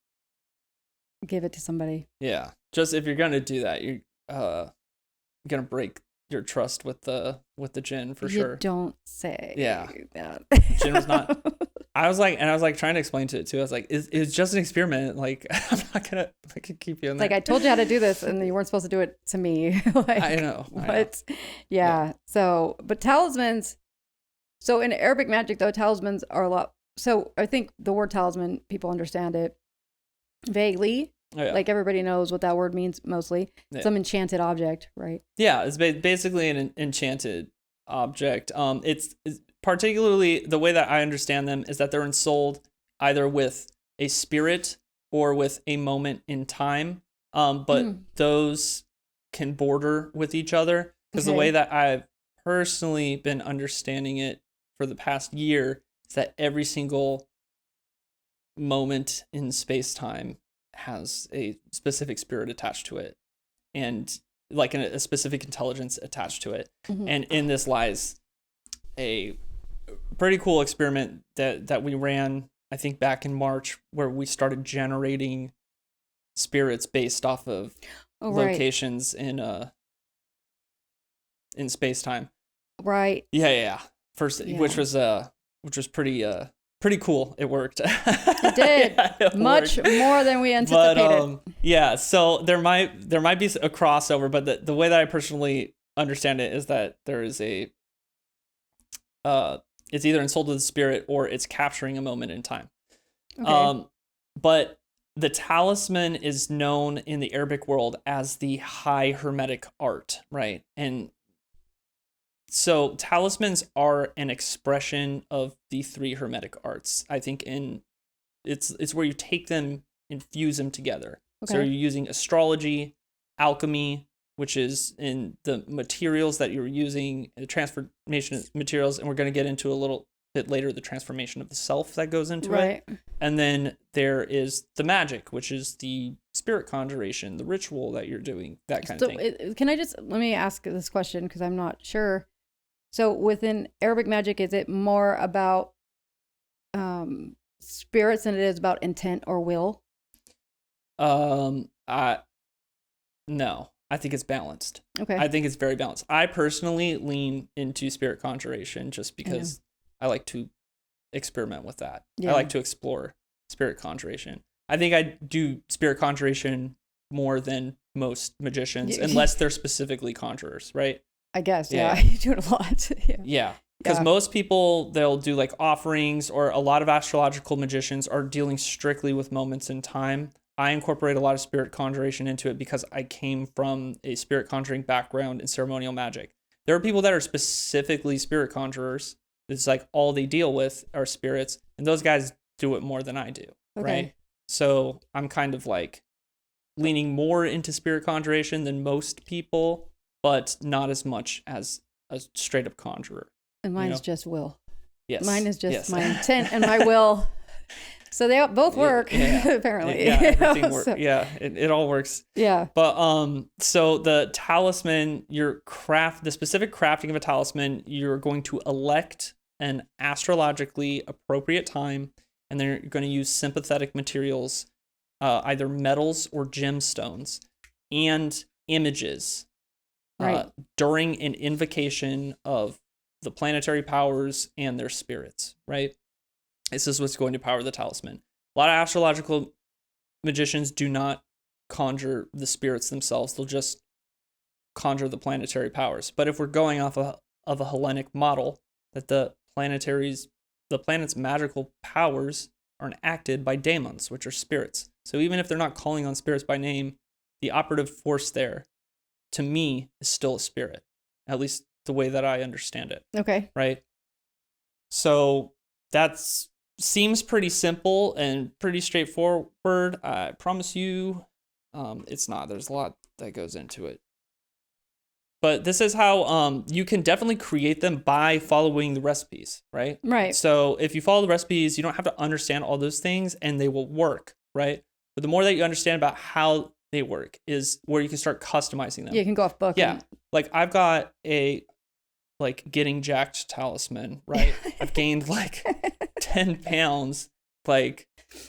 Give it to somebody. Yeah. Just if you're going to do that, you're going to break your trust with the Djinn for you sure. Don't say. Yeah. That. Djinn was not. I was like trying to explain to it too. I was like, it's just an experiment. Like, I'm not gonna keep you in there. Like, I told you how to do this, and you weren't supposed to do it to me. Like, I know. What? Yeah. So, but talismans. So in Arabic magic, though, talismans are a lot. So I think the word talisman, people understand it vaguely. Oh, yeah. Like, everybody knows what that word means mostly. Yeah. Some enchanted object, right? Yeah, it's basically an enchanted object. It's particularly the way that I understand them is that they're ensouled either with a spirit or with a moment in time. But those can border with each other, because the way that I've personally been understanding it for the past year is that every single moment in space-time has a specific spirit attached to it, and like a specific intelligence attached to it. And in this lies a pretty cool experiment that we ran, I think back in March, where we started generating spirits based off of locations in space-time. Right. Yeah. Which was pretty cool. It worked. It did. Yeah, it much worked. more than we anticipated. But so there might be a crossover, but the way that I personally understand it is that there is a it's either ensouled to the spirit or it's capturing a moment in time. Okay. But the talisman is known in the Arabic world as the high Hermetic art, right? And so talismans are an expression of the three Hermetic arts. I think it's where you take them and fuse them together. Okay. So you're using astrology, alchemy, which is in the materials that you're using, the transformation of materials, and we're going to get into a little bit later the transformation of the self that goes into it. And then there is the magic, which is the spirit conjuration, the ritual that you're doing, that kind of thing. Can I let me ask this question, because I'm not sure. So within Arabic magic, is it more about spirits than it is about intent or will? No. I think it's balanced. Okay. I think it's very balanced. I personally lean into spirit conjuration just because I like to experiment with that. Yeah. I like to explore spirit conjuration. I think I do spirit conjuration more than most magicians, unless they're specifically conjurers, right? I guess, yeah. You do it a lot. Yeah. Because most people, they'll do like offerings, or a lot of astrological magicians are dealing strictly with moments in time. I incorporate a lot of spirit conjuration into it because I came from a spirit conjuring background in ceremonial magic. There are people that are specifically spirit conjurers. It's like all they deal with are spirits, and those guys do it more than I do, right? So I'm kind of like leaning more into spirit conjuration than most people, but not as much as a straight up conjurer. And mine's just will. Yes. Mine is just my intent and my will. So they both work, apparently. Yeah, everything works. So, yeah, it all works. Yeah. But so the talisman, the specific crafting of a talisman, you're going to elect an astrologically appropriate time, and then you're going to use sympathetic materials, either metals or gemstones, and images during an invocation of the planetary powers and their spirits, right? This is what's going to power the talisman. A lot of astrological magicians do not conjure the spirits themselves. They'll just conjure the planetary powers. But if we're going off of a Hellenic model, that the planet's magical powers are enacted by daemons, which are spirits. So even if they're not calling on spirits by name, the operative force there, to me, is still a spirit. At least the way that I understand it. Okay. Right? So that's seems pretty simple and pretty straightforward. I promise you, it's not. There's a lot that goes into it. But this is how you can definitely create them by following the recipes, right? Right. So if you follow the recipes, you don't have to understand all those things, and they will work, right? But the more that you understand about how they work is where you can start customizing them. Yeah, you can go off book. Yeah. Like I've got a getting jacked talisman, right? I've gained 10 pounds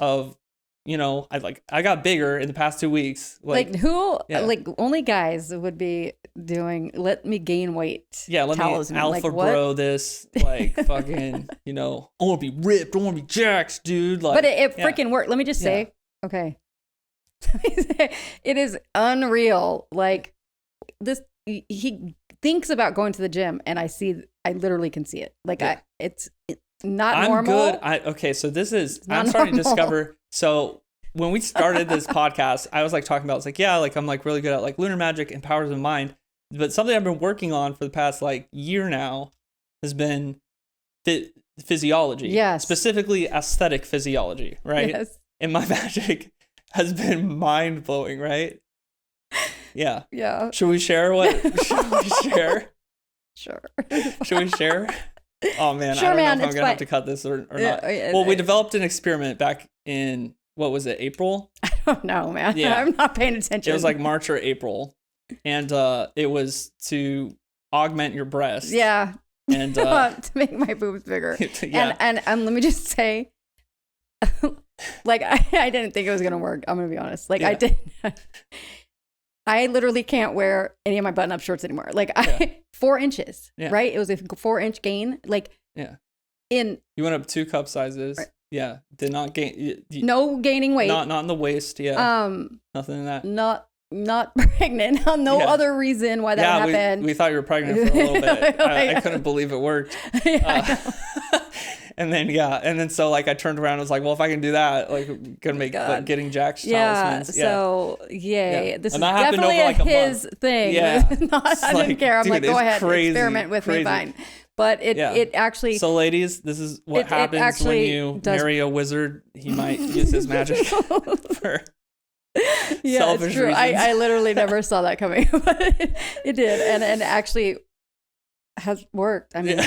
of I got bigger in the past 2 weeks. Like who? Yeah. Like only guys would be doing. Let me gain weight. Yeah, let Talisman. me alpha bro this. Like fucking. I want to be ripped. I want to be jacked, dude. Like, but it freaking worked. Let me just say, okay. It is unreal. Like this, he thinks about going to the gym, and I literally can see it. Like it's not normal. I'm good. Okay, so this is, I'm starting to discover. So when we started this podcast, I was like talking about, I'm like really good at like lunar magic and powers of mind. But something I've been working on for the past like year now has been physiology. Yes. Specifically aesthetic physiology, right? Yes. And my magic has been mind blowing, right? Yeah. Yeah. Should we share should we share? Sure. Should we share? Oh man, sure, I don't know if I'm it's gonna have to cut this or not. Well, we developed an experiment back in, what was it, April? I don't know, man. Yeah. I'm not paying attention. It was like March or April, and it was to augment your breast. Yeah. And to make my boobs bigger. Yeah. And let me just say, like I didn't think it was gonna work. I'm gonna be honest. Like I didn't. I literally can't wear any of my button-up shorts anymore. Like 4 inches, right? It was a 4-inch gain. Like you went up 2 cup sizes. Right. Yeah, did not gain. No gaining weight. Not in the waist. Yeah. Nothing in that. Not pregnant. No other reason why that happened. We thought you were pregnant for a little bit. I couldn't believe it worked. And then so like I turned around and was like, well, if I can do that, like gonna make like getting jacked talismans. So yay. This and is that definitely over like a his month. thing. Yeah. I didn't care. I'm dude, like, go ahead, crazy, experiment with me, fine. But it actually. So ladies, this is what happens when you marry a wizard. He might use his magic for selfish it's true. reasons. I literally never saw that coming, but it did, and actually has worked. I mean,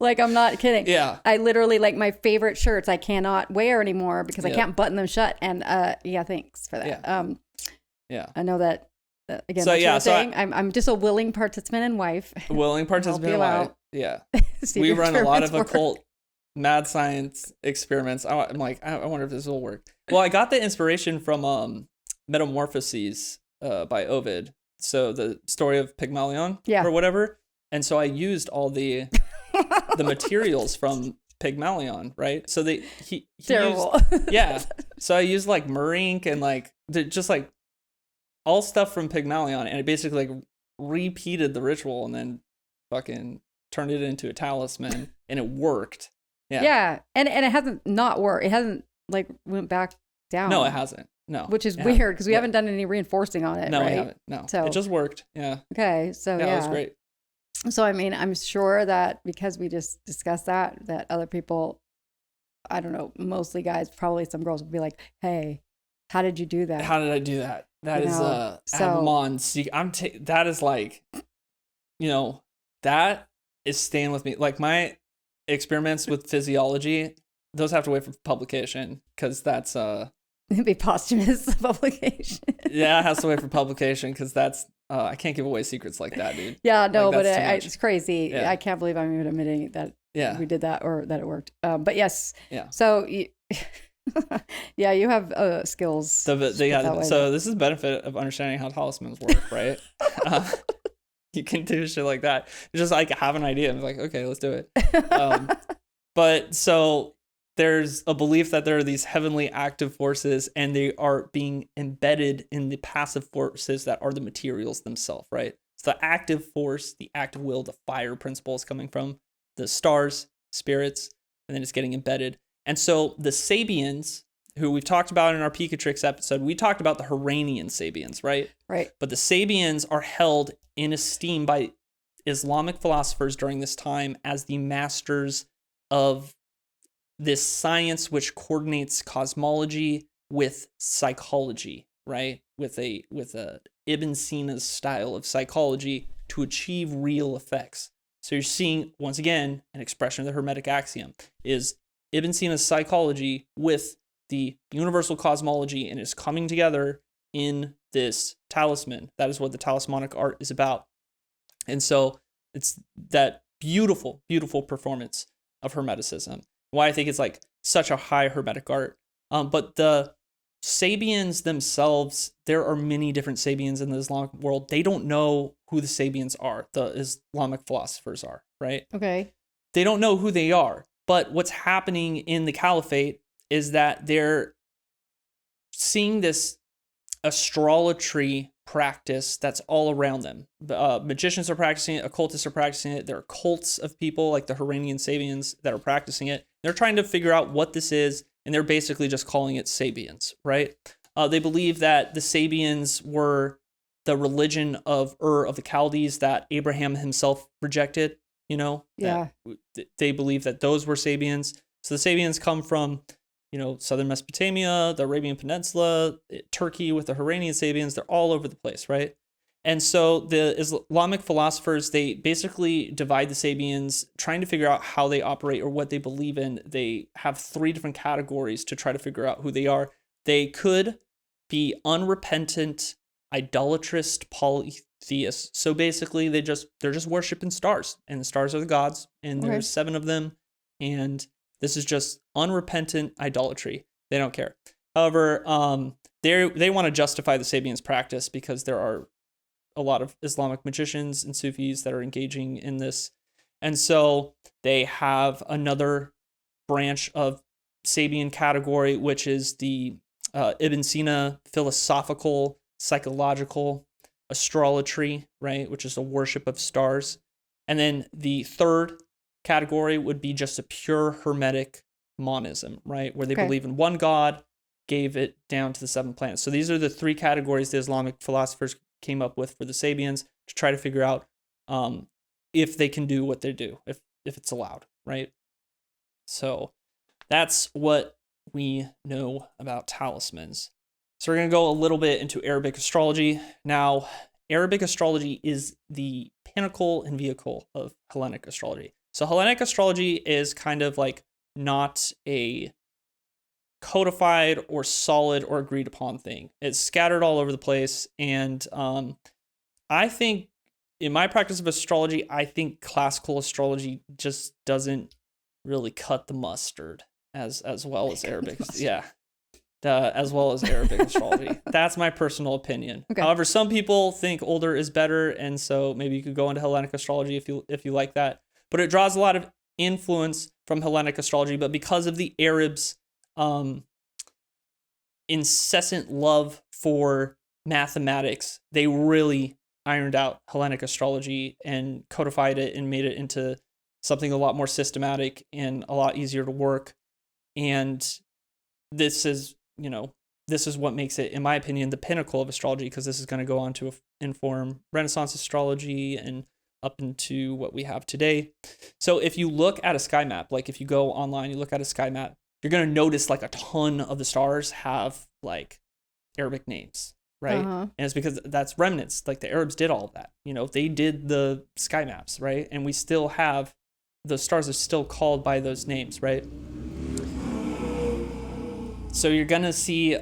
like I'm not kidding. Yeah. I literally, like, my favorite shirts I cannot wear anymore because I can't button them shut. And thanks for that. Yeah. I know that again. So I'm just a willing participant and wife. Willing participant and wife. Yeah. We run a lot of occult mad science experiments. I'm like, I wonder if this will work. Well, I got the inspiration from Metamorphoses by Ovid. So the story of Pygmalion or whatever. And so I used all the materials from Pygmalion, right? So he terrible. Used, so I used like myrrh ink and like just like all stuff from Pygmalion, and it basically like repeated the ritual and then fucking turned it into a talisman, and it worked. Yeah. And it hasn't not worked. It hasn't like went back down. No, it hasn't. No. Which is weird because we haven't done any reinforcing on it. No, right? we haven't. No. So it just worked. Yeah. Okay. So it was great. So I mean, I'm sure that because we just discussed that other people, I don't know, mostly guys, probably some girls would be like, "Hey, how did you do that? How did I do that? That is Abammon. That is like, that is staying with me. Like my experiments with physiology, those have to wait for publication because that's it'd be posthumous publication. Yeah, it has to wait for publication because that's I can't give away secrets like that, dude. Yeah, no, like, but it's crazy. Yeah. I can't believe I'm even admitting that we did that or that it worked. But yes. Yeah. So you have skills. So this is the benefit of understanding how talismans work, right? You can do shit like that. Just like have an idea and be like, okay, let's do it. But so there's a belief that there are these heavenly active forces and they are being embedded in the passive forces that are the materials themselves, right? So the active force, the active will, the fire principle is coming from the stars, spirits, and then it's getting embedded. And so the Sabians, who we've talked about in our Pikatrix episode, we talked about the Iranian Sabians, right? Right. But the Sabians are held in esteem by Islamic philosophers during this time as the masters of this science which coordinates cosmology with psychology, right? With a Ibn Sina's style of psychology to achieve real effects. So you're seeing, once again, an expression of the Hermetic axiom is Ibn Sina's psychology with the universal cosmology, and is coming together in this talisman. That is what the talismanic art is about. And so it's that beautiful, beautiful performance of Hermeticism. Why I think it's like such a high Hermetic art. But the Sabians themselves, there are many different Sabians in the Islamic world. They don't know who the Sabians are, the Islamic philosophers are, right? Okay. They don't know who they are. But what's happening in the caliphate is that they're seeing this astrology practice that's all around them. Magicians are practicing it, occultists are practicing it. There are cults of people like the Iranian Sabians that are practicing it. They're trying to figure out what this is, and they're basically just calling it Sabians, right? They believe that the Sabians were the religion of of the Chaldees that Abraham himself rejected, you know? Yeah. They believe that those were Sabians. So the Sabians come from, you know, southern Mesopotamia, the Arabian Peninsula, Turkey with the Iranian Sabians. They're all over the place, right? And so the Islamic philosophers, they basically divide the Sabians, trying to figure out how they operate or what they believe in. They have 3 different categories to try to figure out who they are. They could be unrepentant, idolatrous polytheists. So basically, they're just worshiping stars, and the stars are the gods, and there's 7 of them, and this is just unrepentant idolatry. They don't care. However, they want to justify the Sabians' practice because there are a lot of Islamic magicians and Sufis that are engaging in this. And so they have another branch of Sabian category, which is the Ibn Sina philosophical, psychological astrology, right? Which is a worship of stars. And then the third category would be just a pure Hermetic monism, right? Where they believe in one God, gave it down to the 7 planets. So these are the 3 categories the Islamic philosophers came up with for the Sabians to try to figure out if they can do what they do, if it's allowed, right? So that's what we know about talismans. So we're going to go a little bit into Arabic astrology. Now, Arabic astrology is the pinnacle and vehicle of Hellenic astrology. So Hellenic astrology is kind of like not a codified or solid or agreed upon thing. It's scattered all over the place. And I think in my practice of astrology, I think classical astrology just doesn't really cut the mustard as well as Arabic. Yeah. As well as Arabic astrology. That's my personal opinion. Okay. However, some people think older is better, and so maybe you could go into Hellenic astrology if you like that. But it draws a lot of influence from Hellenic astrology, but because of the Arabs' incessant love for mathematics, they really ironed out Hellenic astrology and codified it and made it into something a lot more systematic and a lot easier to work. And this is what makes it, in my opinion, the pinnacle of astrology, because this is going to go on to inform Renaissance astrology and up into what we have today. So if you look at a sky map, like if you go online, you look at a sky map, you're going to notice like a ton of the stars have like Arabic names, right? And it's because that's remnants. Like the Arabs did all of that. You know, they did the sky maps, right? And we still have, the stars are still called by those names, right? So you're going to see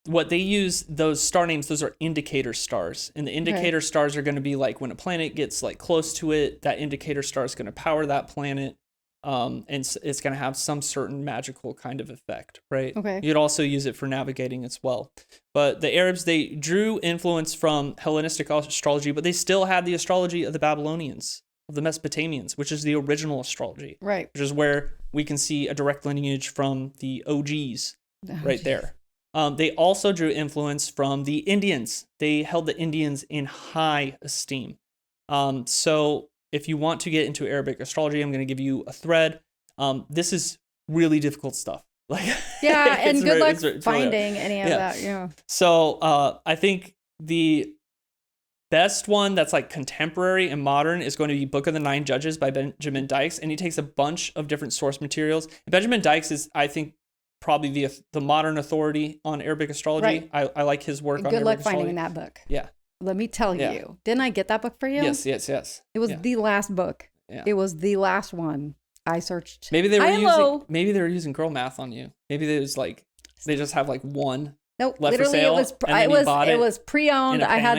what they use, those star names, those are indicator stars. And the indicator stars are going to be like when a planet gets like close to it, that indicator star is going to power that planet. And it's going to have some certain magical kind of effect, right? Okay. You'd also use it for navigating as well. But the Arabs, they drew influence from Hellenistic astrology, but they still had the astrology of the Babylonians, of the Mesopotamians, which is the original astrology. Right. Which is where we can see a direct lineage from the OGs right there. They also drew influence from the Indians. They held the Indians in high esteem. So if you want to get into Arabic astrology, I'm going to give you a thread. This is really difficult stuff. Like, yeah, and good luck finding any of that. Yeah. So I think the best one that's like contemporary and modern is going to be Book of the Nine Judges by Benjamin Dykes, and he takes a bunch of different source materials. Benjamin Dykes is, I think, probably the modern authority on Arabic astrology. Right. I like his work on Arabic astrology. Good luck finding that book. Yeah. Let me tell you. Didn't I get that book for you? Yes. It was the last book. Yeah. It was the last one I searched. Maybe they were using girl math on you. Maybe they just have like one left literally for sale. It was pre-owned. I had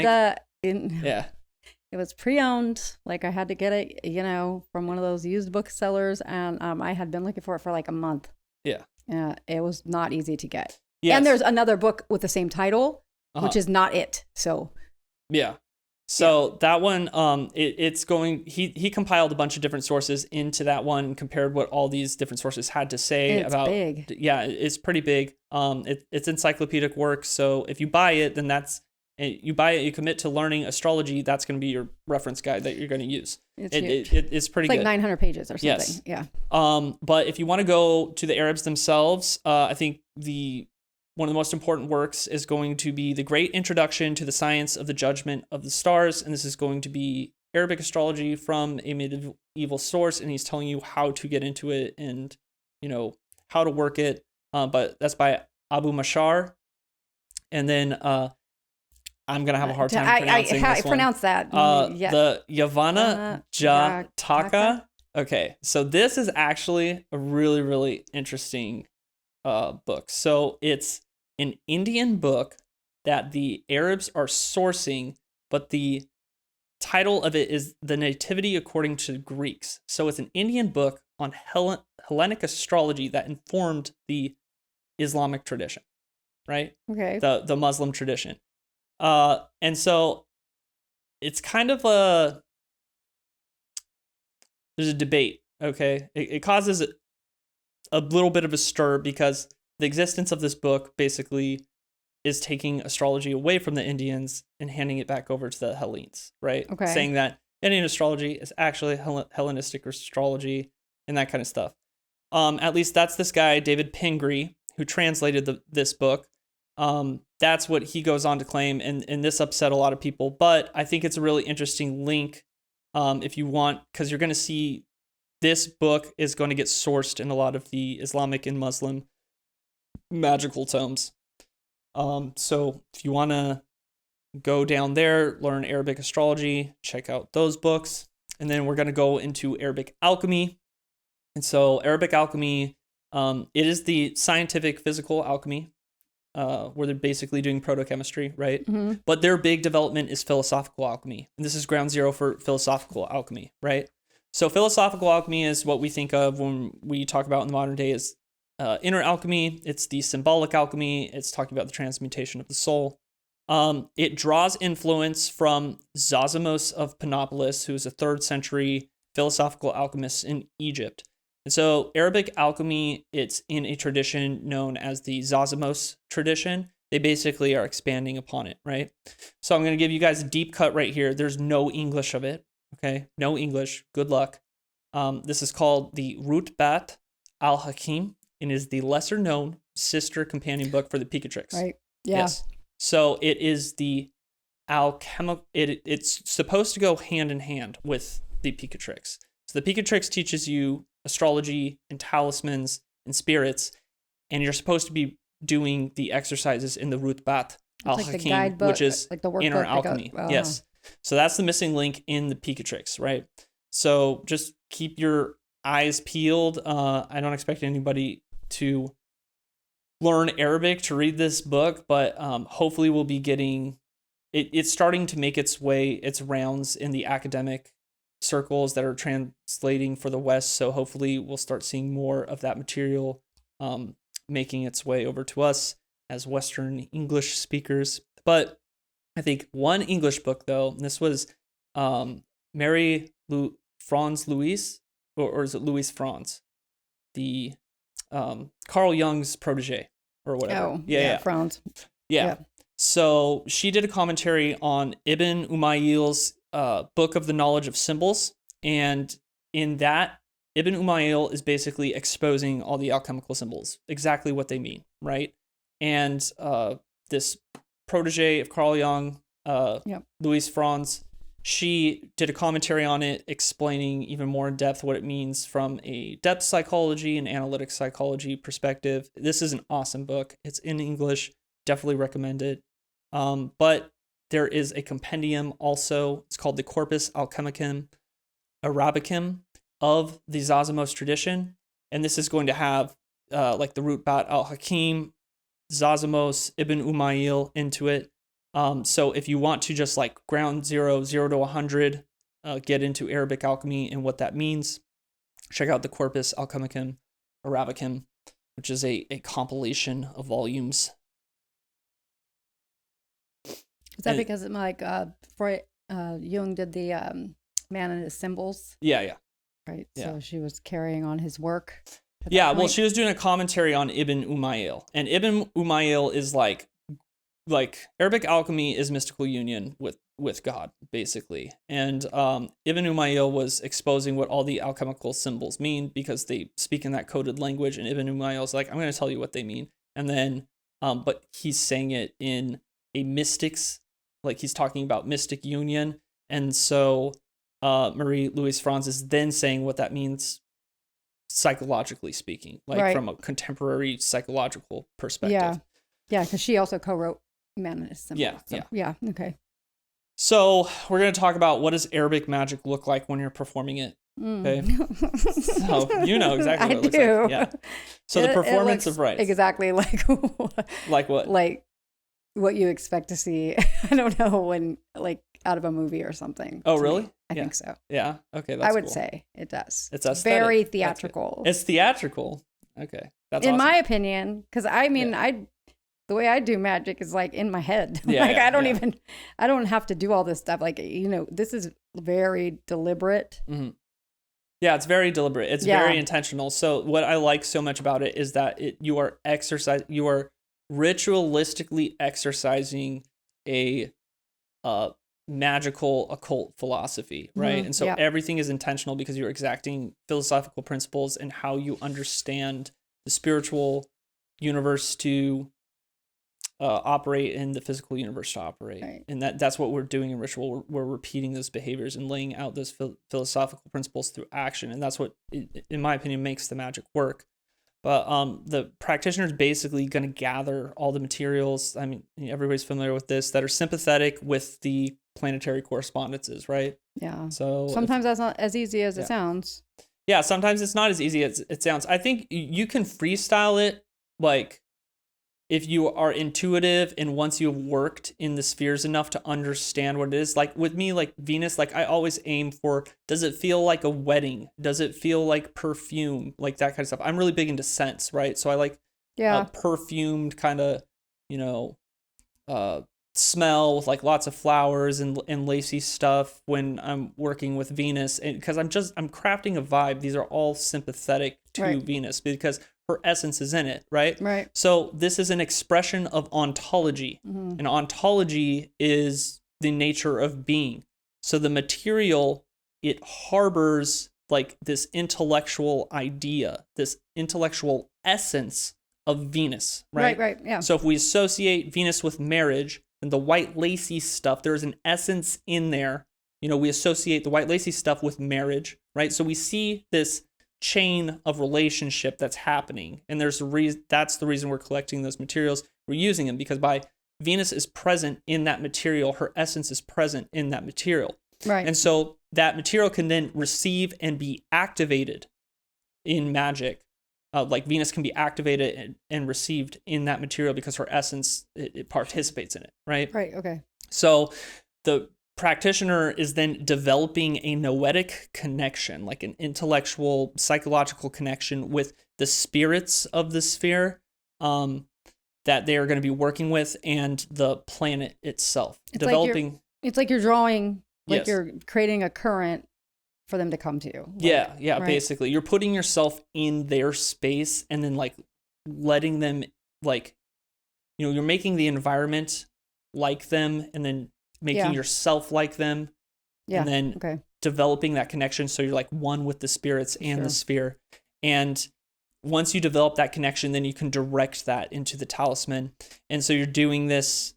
it was pre-owned. Like I had to get it, from one of those used booksellers, and I had been looking for it for like a month. Yeah. It was not easy to get. Yes. And there's another book with the same title, which is not it. So yeah. So that one, it's going. He compiled a bunch of different sources into that one, compared what all these different sources had to say it's about. big. Yeah, it's pretty big. It's encyclopedic work. So if you buy it, then you buy it. You commit to learning astrology. That's going to be your reference guide that you're going to use. It's pretty like good. 900 pages or something. Yes. Yeah. But if you want to go to the Arabs themselves, I think one of the most important works is going to be The Great Introduction to the Science of the Judgment of the Stars. And this is going to be Arabic astrology from a medieval source. And he's telling you how to get into it and, how to work it. But that's by Abu Maʿshar. And then I'm going to have a hard time pronouncing this one. Pronounce that. The Yavana Jataka. Okay. So this is actually a really, really interesting book. So it's an Indian book that the Arabs are sourcing, but the title of it is The Nativity According to Greeks. So it's an Indian book on Hellenic astrology that informed the Islamic tradition, right? Okay. The Muslim tradition. And so it's kind of there's a debate, okay? It causes a little bit of a stir because the existence of this book basically is taking astrology away from the Indians and handing it back over to the Hellenes, right? Okay. Saying that Indian astrology is actually Hellenistic astrology and that kind of stuff. At least that's this guy, David Pingree, who translated this book. That's what he goes on to claim, and this upset a lot of people. But I think it's a really interesting link if you want, because you're going to see this book is going to get sourced in a lot of the Islamic and Muslim magical tomes. So if you want to go down there, learn Arabic astrology, check out those books. And then we're going to go into Arabic alchemy. And so Arabic alchemy, it is the scientific physical alchemy, where they're basically doing protochemistry, right? Mm-hmm. But their big development is philosophical alchemy. And this is ground zero for philosophical alchemy, right? So philosophical alchemy is what we think of when we talk about in the modern day as inner alchemy. It's the symbolic alchemy. It's talking about the transmutation of the soul. It draws influence from Zosimus of Panopolis, who is a 3rd century philosophical alchemist in Egypt. And so Arabic alchemy, it's in a tradition known as the Zosimus tradition. They basically are expanding upon it, right? So I'm going to give you guys a deep cut right here. There's no English of it, okay? No English. Good luck. This is called the Rutbat al-Hakim, and is the lesser known sister companion book for the Picatrix. Right. Yeah. Yes. So it is the alchemical. It's supposed to go hand in hand with the Picatrix. So the Picatrix teaches you astrology and talismans and spirits, and you're supposed to be doing the exercises in the Rutbat al-Hakim, which is like the workbook, inner alchemy. Yes. So that's the missing link in the Picatrix, right? So just keep your eyes peeled. I don't expect anybody to learn Arabic to read this book, but hopefully we'll be getting it's starting to make its rounds in the academic circles that are translating for the West. So hopefully we'll start seeing more of that material making its way over to us as Western English speakers. But I think one English book, though, and this was Mary Franz Louis, or is it Louis Franz? The Carl Jung's protege or whatever. Oh, yeah. Franz. Yeah. So she did a commentary on Ibn Umayil's Book of the Knowledge of Symbols. And in that, Ibn Umayil is basically exposing all the alchemical symbols, exactly what they mean, right? And this protege of Carl Jung, Louis Franz, she did a commentary on it, explaining even more in depth what it means from a depth psychology and analytic psychology perspective. This is an awesome book. It's in English. Definitely recommend it. But there is a compendium also. It's called the Corpus Alchemicum Arabicum of the Zosimus tradition. And this is going to have like the Rutbat al-Hakim, Zosimus, Ibn Umayil into it. So if you want to just like ground 0 to 100, get into Arabic alchemy and what that means, check out the Corpus Alchemicum Arabicum. which is a compilation of volumes. Is that because like Freud, Jung did the man and his symbols? Yeah. Right. Yeah. So she was carrying on his work. Yeah. Well, she was doing a commentary on Ibn Umayil, and Ibn Umayil is like Arabic alchemy is mystical union with God, basically. And Ibn Umayil was exposing what all the alchemical symbols mean because they speak in that coded language. And Ibn Umayil is like, I'm going to tell you what they mean. And then, but he's saying it in a mystics, like he's talking about mystic union. And so Marie-Louise Franz is then saying what that means psychologically speaking, like from a contemporary psychological perspective. Yeah, because she also co-wrote Man and His Symbols. Yeah, okay. So we're going to talk about what does Arabic magic look like when you're performing it. Okay. So you know exactly what it looks like. Yeah. So the performance of rites. Exactly like like what? Like what you expect to see. I don't know, when like out of a movie or something. Oh, really? I think so. Yeah. Okay. That's I would cool. say it does. It's aesthetic. Very theatrical. It's theatrical. Okay. That's in awesome. my opinion, because I mean, the way I do magic is like in my head. Yeah, like I don't have to do all this stuff. Like, you know, this is very deliberate. Mm-hmm. Yeah, it's very deliberate. It's very intentional. So what I like so much about it is that you are ritualistically exercising a magical occult philosophy, right? And so everything is intentional because you're exacting philosophical principles and how you understand the spiritual universe to operate and the physical universe to operate. Right. And that's what we're doing in ritual. We're repeating those behaviors and laying out those philosophical principles through action. And that's what, in my opinion, makes the magic work. But the practitioner is basically going to gather all the materials. I mean, everybody's familiar with this, that are sympathetic with the planetary correspondences, right? Yeah. So sometimes that's not as easy as it sounds. Yeah, sometimes it's not as easy as it sounds. I think you can freestyle it, like, if you are intuitive and once you've worked in the spheres enough to understand what it is. Like with me, like Venus, like I always aim for, does it feel like a wedding? Does it feel like perfume? Like that kind of stuff. I'm really big into scents, right? So I like perfumed kind of, smell with like lots of flowers and lacy stuff when I'm working with Venus. And because I'm crafting a vibe. These are all sympathetic to Venus because her essence is in it, right? Right. So this is an expression of ontology. Mm-hmm. And ontology is the nature of being. So the material, it harbors like this intellectual idea, this intellectual essence of Venus, right? Right, yeah. So if we associate Venus with marriage and the white lacy stuff, there's an essence in there. We associate the white lacy stuff with marriage, right? So we see this chain of relationship that's happening, and there's that's the reason we're collecting those materials. We're using them because by Venus is present in that material, her essence is present in that material, right? And so that material can then receive and be activated in magic. Like Venus can be activated and received in that material because her essence it participates in it, right? Right. Okay. So the practitioner is then developing a noetic connection, like an intellectual, psychological connection with the spirits of the sphere that they are going to be working with and the planet itself. It's like you're drawing, like you're creating a current for them to come to you. Right? Basically. You're putting yourself in their space and then like letting them you're making the environment like them and then making yourself like them, and then developing that connection so you're like one with the spirits and the sphere. And once you develop that connection, then you can direct that into the talisman. And so you're doing this,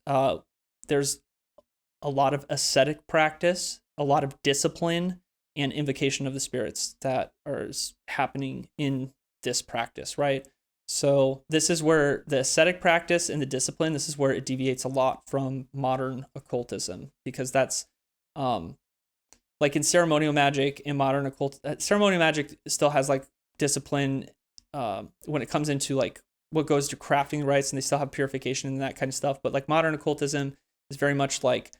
there's a lot of ascetic practice, a lot of discipline, and invocation of the spirits that is happening in this practice, right? So this is where the ascetic practice and the discipline, this is where it deviates a lot from modern occultism, because that's like in ceremonial magic and modern occult, ceremonial magic still has like discipline when it comes into like what goes to crafting the rites, and they still have purification and that kind of stuff. But like modern occultism is very much like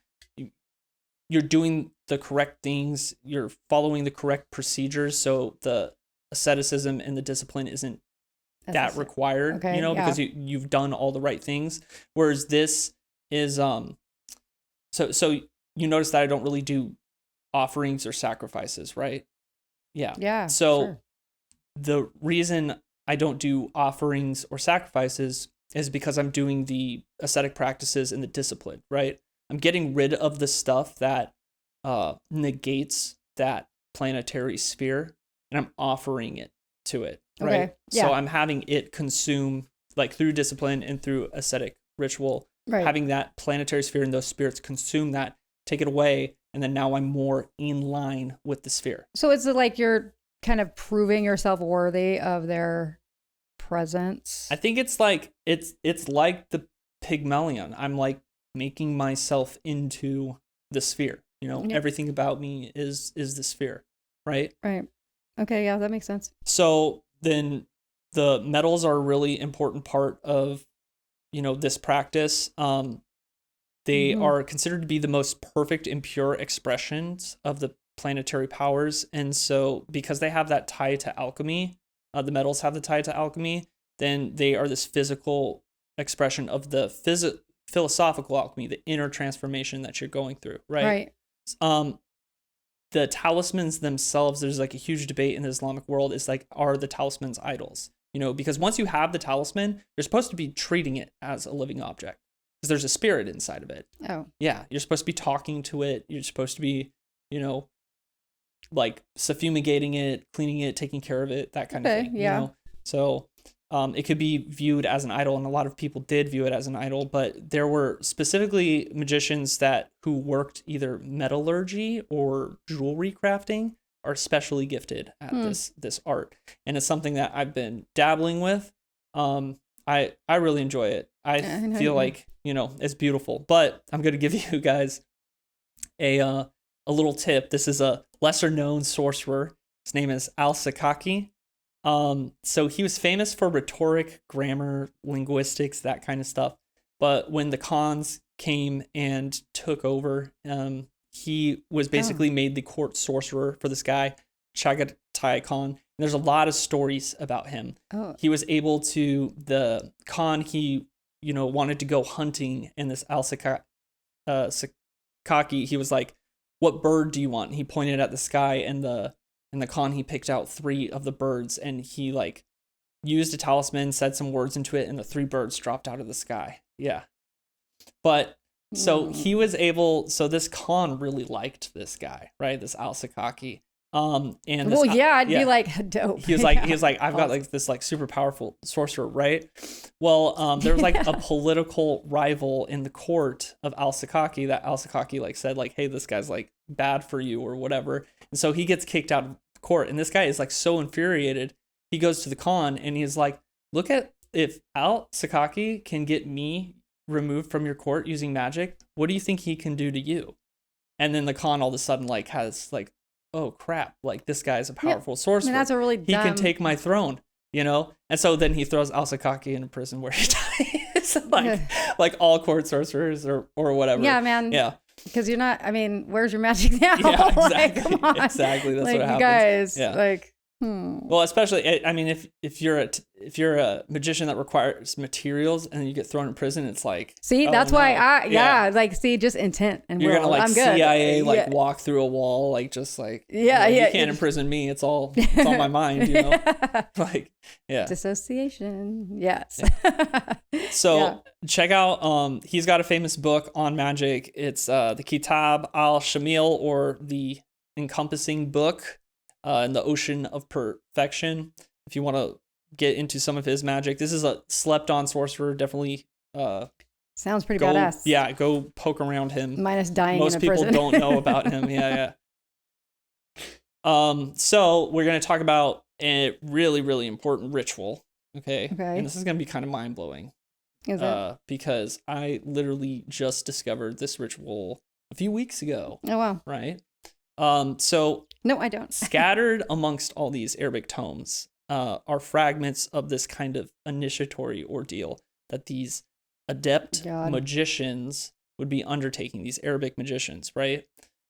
you're doing the correct things, you're following the correct procedures. So the asceticism and the discipline isn't that required, okay, you know, because you've done all the right things. Whereas this is, so you notice that I don't really do offerings or sacrifices, right? Yeah. Yeah. So sure. the reason I don't do offerings or sacrifices is because I'm doing the ascetic practices and the discipline, right? I'm getting rid of the stuff that negates that planetary sphere, and I'm offering it to it, right? Okay. Yeah. So I'm having it consume, like through discipline and through ascetic ritual, Right. having that planetary sphere and those spirits consume that, take it away, and then now I'm more in line with the sphere. So it's like you're kind of proving yourself worthy of their presence. I think it's like it's like the Pygmalion. I'm like making myself into the sphere. You know, Yeah. everything about me is the sphere, right? Right. Okay, yeah, that makes sense. So then the metals are a really important part of, you know, this practice. They are considered to be the most perfect and pure expressions of the planetary powers. And so because they have that tie to alchemy, the metals have the tie to alchemy, then they are this physical expression of the philosophical alchemy, the inner transformation that you're going through, right? The talismans themselves, there's like a huge debate in the Islamic world, is like, are the talismans idols? You know, because once you have the talisman, you're supposed to be treating it as a living object because there's a spirit inside of it. Oh. Yeah, you're supposed to be talking to it. You're supposed to be, you know, like suffumigating it, cleaning it, taking care of it, that kind of thing. Yeah. You know? So it could be viewed as an idol, and a lot of people did view it as an idol, but there were specifically magicians who worked either metallurgy or jewelry crafting are especially gifted at this art. And it's something that I've been dabbling with. I really enjoy it. I feel like, you know, it's beautiful. But I'm going to give you guys a little tip. This is a lesser known sorcerer. His name is al-Safa. So he was famous for rhetoric, grammar, linguistics, that kind of stuff. But when the Khans came and took over, he was basically made the court sorcerer for this guy, Chagatai Khan. And there's a lot of stories about him. Oh. He was able to, the Khan, he, you know, wanted to go hunting, and this al-Sakaki, he was like, what bird do you want? And he pointed at the sky, and the Khan, he picked out 3 of the birds, and he like used a talisman, said some words into it, and the 3 birds dropped out of the sky. Yeah. But so he was able, so this Khan really liked this guy, right? This al-Sakaki. And this, I'd be like, dope. He was like, I've got like this like super powerful sorcerer, right? Well, there was like a political rival in the court of al-Sakaki that al-Sakaki like said like, hey, this guy's like bad for you or whatever. And so he gets kicked out of court, and this guy is like so infuriated. He goes to the Khan and he's like, look at, if al-Sakaki can get me removed from your court using magic, what do you think he can do to you? And then the Khan all of a sudden like has like, oh crap, like this guy's a powerful sorcerer. I mean, that's a really he can take my throne, you know? And so then he throws al-Sakaki in a prison where he dies. like all court sorcerers or whatever. Yeah, man. Yeah. Because you're not, I mean, where's your magic now? Yeah, exactly. Like, come on. Exactly. That's like, what happens. you guys, yeah. like, Well, especially, I mean, if you're a magician that requires materials and you get thrown in prison, it's like, see, that's why like, see, just intent and you're will. gonna like I'm good. CIA walk through a wall, like just like you can't imprison me. It's all on my mind, you know. Like dissociation. Yes. So check out. He's got a famous book on magic. It's the Kitab al-Shamil, or the encompassing book. In the ocean of perfection. If you want to get into some of his magic, this is a slept-on sorcerer. Definitely. Sounds pretty badass. Yeah, go poke around him. Minus dying. Most in a people prison. don't know about him. Yeah. So we're gonna talk about a really, really important ritual. Okay. And this is gonna be kind of mind blowing. Is it? Because I literally just discovered this ritual a few weeks ago. Oh wow. Right. So no, I don't. Scattered amongst all these Arabic tomes are fragments of this kind of initiatory ordeal that these adept magicians would be undertaking, these Arabic magicians, right?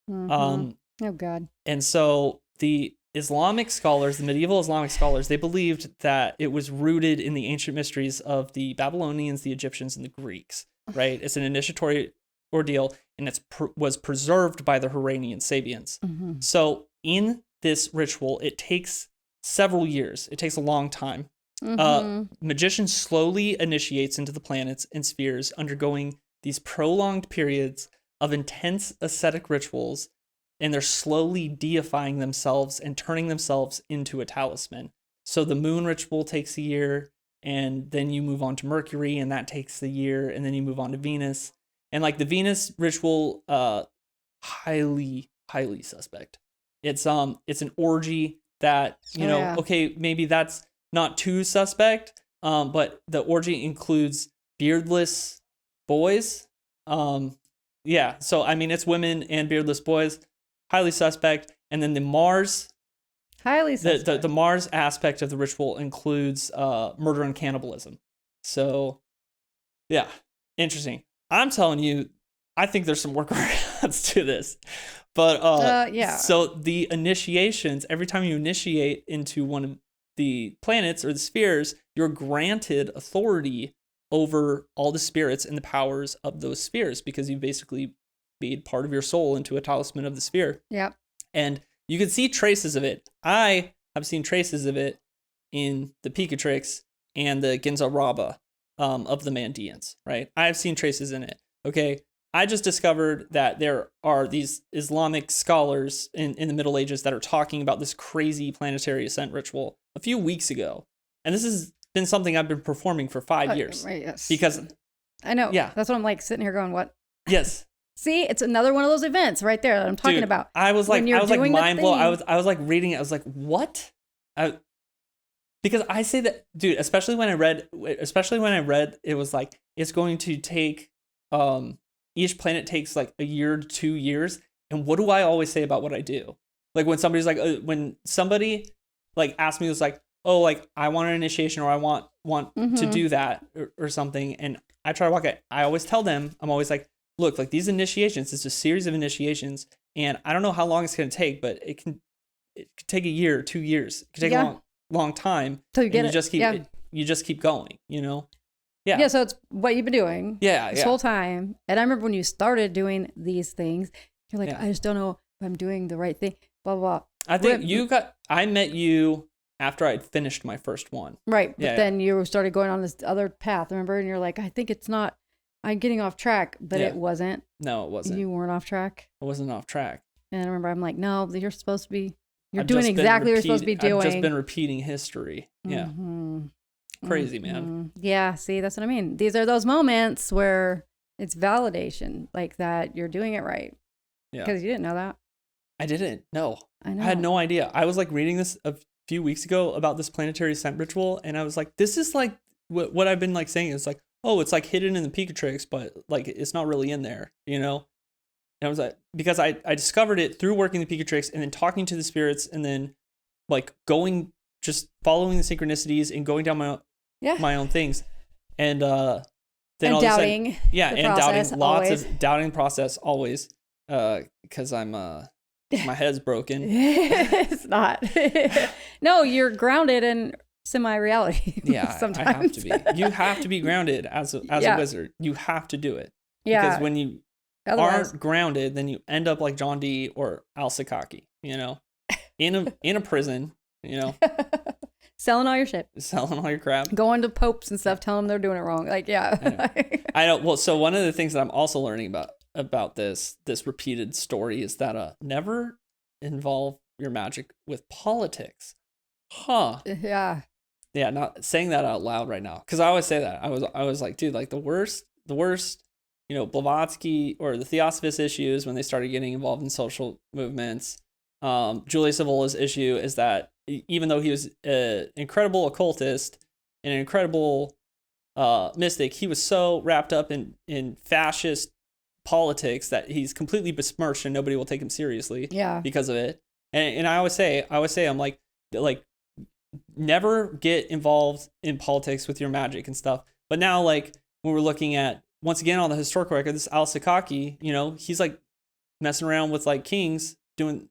Oh God. And so the Islamic scholars, the medieval Islamic scholars, they believed that it was rooted in the ancient mysteries of the Babylonians, the Egyptians, and the Greeks, right? It's an initiatory ordeal, and was preserved by the Haranian Sabians. So in this ritual, it takes several years. It takes a long time. Magician slowly initiates into the planets and spheres, undergoing these prolonged periods of intense ascetic rituals, and they're slowly deifying themselves and turning themselves into a talisman. So the moon ritual takes a year, and then you move on to Mercury, and that takes a year, and then you move on to Venus. And like the Venus ritual, highly suspect. It's an orgy that, okay, maybe that's not too suspect, but the orgy includes beardless boys. So I mean, it's women and beardless boys, highly suspect. And then the Mars, highly suspect. The Mars aspect of the ritual includes murder and cannibalism. So yeah, interesting. I'm telling you, I think there's some workarounds to this. But so the initiations, every time you initiate into one of the planets or the spheres, you're granted authority over all the spirits and the powers of those spheres, because you basically made part of your soul into a talisman of the sphere. Yep. And you can see traces of it. I have seen traces of it in the Picatrix and the Ginza Raba of the Mandeans, right? I've seen traces in it. Okay. I just discovered that there are these Islamic scholars in the Middle Ages that are talking about this crazy planetary ascent ritual a few weeks ago. And this has been something I've been performing for 5 years. Right, yes. Because I know. Yeah. That's what I'm like sitting here going, what? Yes. See, it's another one of those events right there that I'm talking about. I was like mind blown. I was like reading it. I was like, what? Because I say that, dude, especially when I read, it was like, it's going to take, each planet takes like a year to 2 years. And what do I always say about what I do? Like when somebody's like, when somebody like asks me, it was like, oh, like I want an initiation, or I want to do that or something. And I try to walk it. I always tell them, I'm always like, look, like these initiations, it's a series of initiations. And I don't know how long it's going to take, but it could take a year, 2 years. It could take a long time. So you get it. You just keep going, Yeah. Yeah. So it's what you've been doing. This whole time. And I remember when you started doing these things, you're like, I just don't know if I'm doing the right thing. Blah, blah, blah. I think I met you after I'd finished my first one. Right. But then you started going on this other path, remember? And you're like, I think it's not, I'm getting off track, but it wasn't. No, it wasn't. You weren't off track. I wasn't off track. And I remember I'm like, no, you're supposed to be, you're doing exactly what you're supposed to be doing. I've just been repeating history. Yeah. Mm-hmm. Crazy, man. Mm-hmm. Yeah. See, that's what I mean. These are those moments where it's validation, like that you're doing it right. Yeah. Because you didn't know that. I didn't. No. I know. I had no idea. I was like reading this a few weeks ago about this planetary ascent ritual, and I was like, this is like what I've been like saying. It's like, oh, it's like hidden in the Picatrix, but like it's not really in there, And I was like, because I discovered it through working the Picatrix and then talking to the spirits, and then like just following the synchronicities and going down my own things, and then and all doubting of a sudden, and process, doubting lots always. of doubting process always, because I'm my head's broken. It's not. No, you're grounded in semi-reality. Yeah, sometimes. I have to be. You have to be grounded as a wizard. You have to do it. Yeah. Because when you aren't grounded, then you end up like John Dee or al-Sakaki, in a prison, selling all your shit, selling all your crap, going to popes and stuff, telling them they're doing it wrong. Like, yeah. I know. Well, so one of the things that I'm also learning about this repeated story is that never involve your magic with politics. Huh. Yeah. Yeah, not saying that out loud right now, because I always say that. I was like, dude, like the worst, Blavatsky or the Theosophist issues when they started getting involved in social movements. Julius Evola's issue is that even though he was an incredible occultist and an incredible mystic, he was so wrapped up in fascist politics that he's completely besmirched and nobody will take him seriously because of it. And I always say, I'm like never get involved in politics with your magic and stuff. But now, like, when we're looking at, once again, on the historical record, this al-Sakaki, he's like messing around with like kings, doing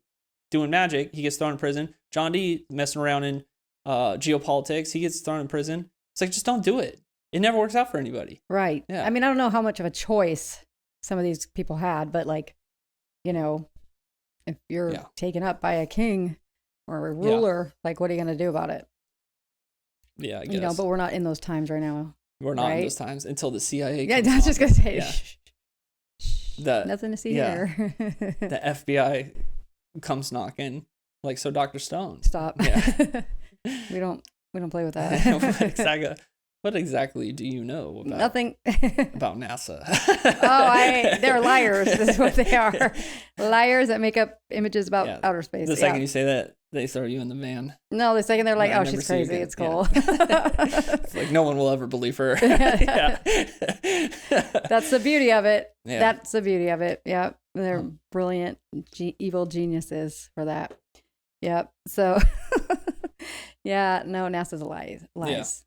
doing magic, he gets thrown in prison. John Dee messing around in geopolitics, he gets thrown in prison. It's like, just don't do it. It never works out for anybody. Right. Yeah. I mean, I don't know how much of a choice some of these people had, but like, you know, if you're taken up by a king or a ruler, like, what are you going to do about it? Yeah, I guess. You know, but we're not in those times right now. We're not in those times until the CIA Yeah, comes I was just going to say, nothing to see here. The FBI comes knocking, like, so Dr. Stone. Stop. Yeah. we don't play with that. What exactly do you know about nothing about NASA? They're liars. Is what they are. Liars that make up images about outer space. The second you say that, they throw you in the van. No, the second they're like, "Oh, she's crazy. It's cool." It's like no one will ever believe her. That's the beauty of it. Yeah. That's the beauty of it. Yep, they're brilliant, evil geniuses for that. Yep. So, yeah, no, NASA's lies. Lies.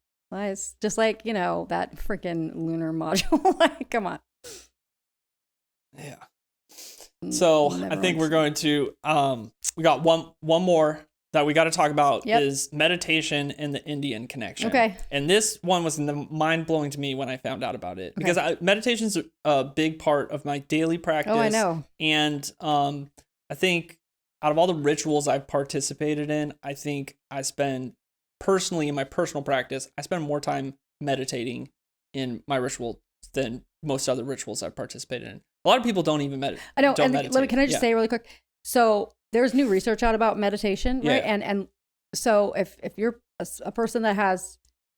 Just like, you know, that freaking lunar module. Like, come on. Yeah. So I think we're going to, we got one more that we got to talk about is meditation and the Indian connection. Okay. And this one was mind blowing to me when I found out about it because meditation is a big part of my daily practice. Oh, I know. And I think out of all the rituals I've participated in, I think I spend personally in my personal practice, I spend more time meditating in my ritual than most other rituals I've participated in. A lot of people don't even meditate. I know. And can I just say really quick? So there's new research out about meditation, right? And so if you're a person that has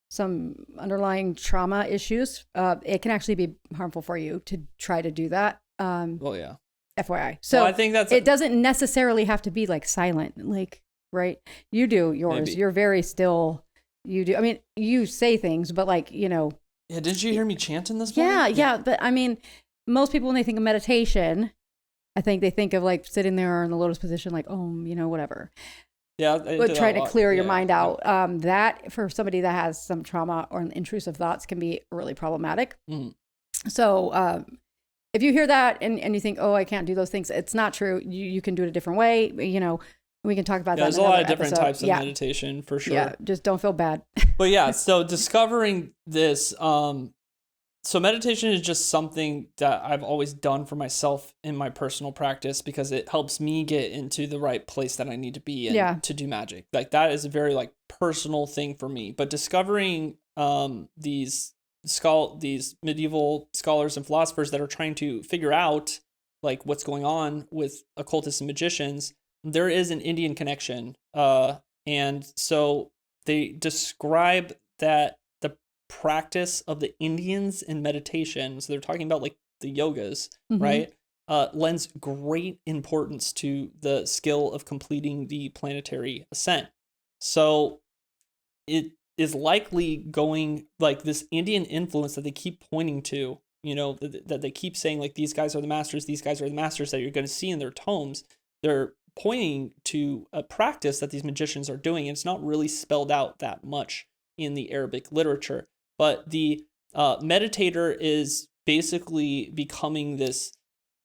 some underlying trauma issues, it can actually be harmful for you to try to do that. FYI. So I think it doesn't necessarily have to be like silent, like. Right. You do yours. Maybe. You're very still. You do. I mean, you say things, but like, you know. Yeah. Didn't you hear me chanting this morning? Yeah. But I mean, most people, when they think of meditation, I think they think of like sitting there in the lotus position, like, you know, whatever. Yeah. But trying to clear your mind out. That for somebody that has some trauma or intrusive thoughts can be really problematic. Mm. So, if you hear that and you think, I can't do those things, it's not true. You can do it a different way. You know, we can talk about that. There's a lot of different types of meditation for sure. Yeah, just don't feel bad. But so discovering this, so meditation is just something that I've always done for myself in my personal practice because it helps me get into the right place that I need to be in to do magic. Like that is a very like personal thing for me. But discovering these medieval scholars and philosophers that are trying to figure out like what's going on with occultists and magicians, there is an Indian connection. And so they describe that the practice of the Indians in meditation, so they're talking about like the yogas, right? Lends great importance to the skill of completing the planetary ascent. So it is likely going like this Indian influence that they keep pointing to, you know, that they keep saying like these guys are the masters that you're going to see in their tomes. They're pointing to a practice that these magicians are doing. And it's not really spelled out that much in the Arabic literature, but the meditator is basically becoming this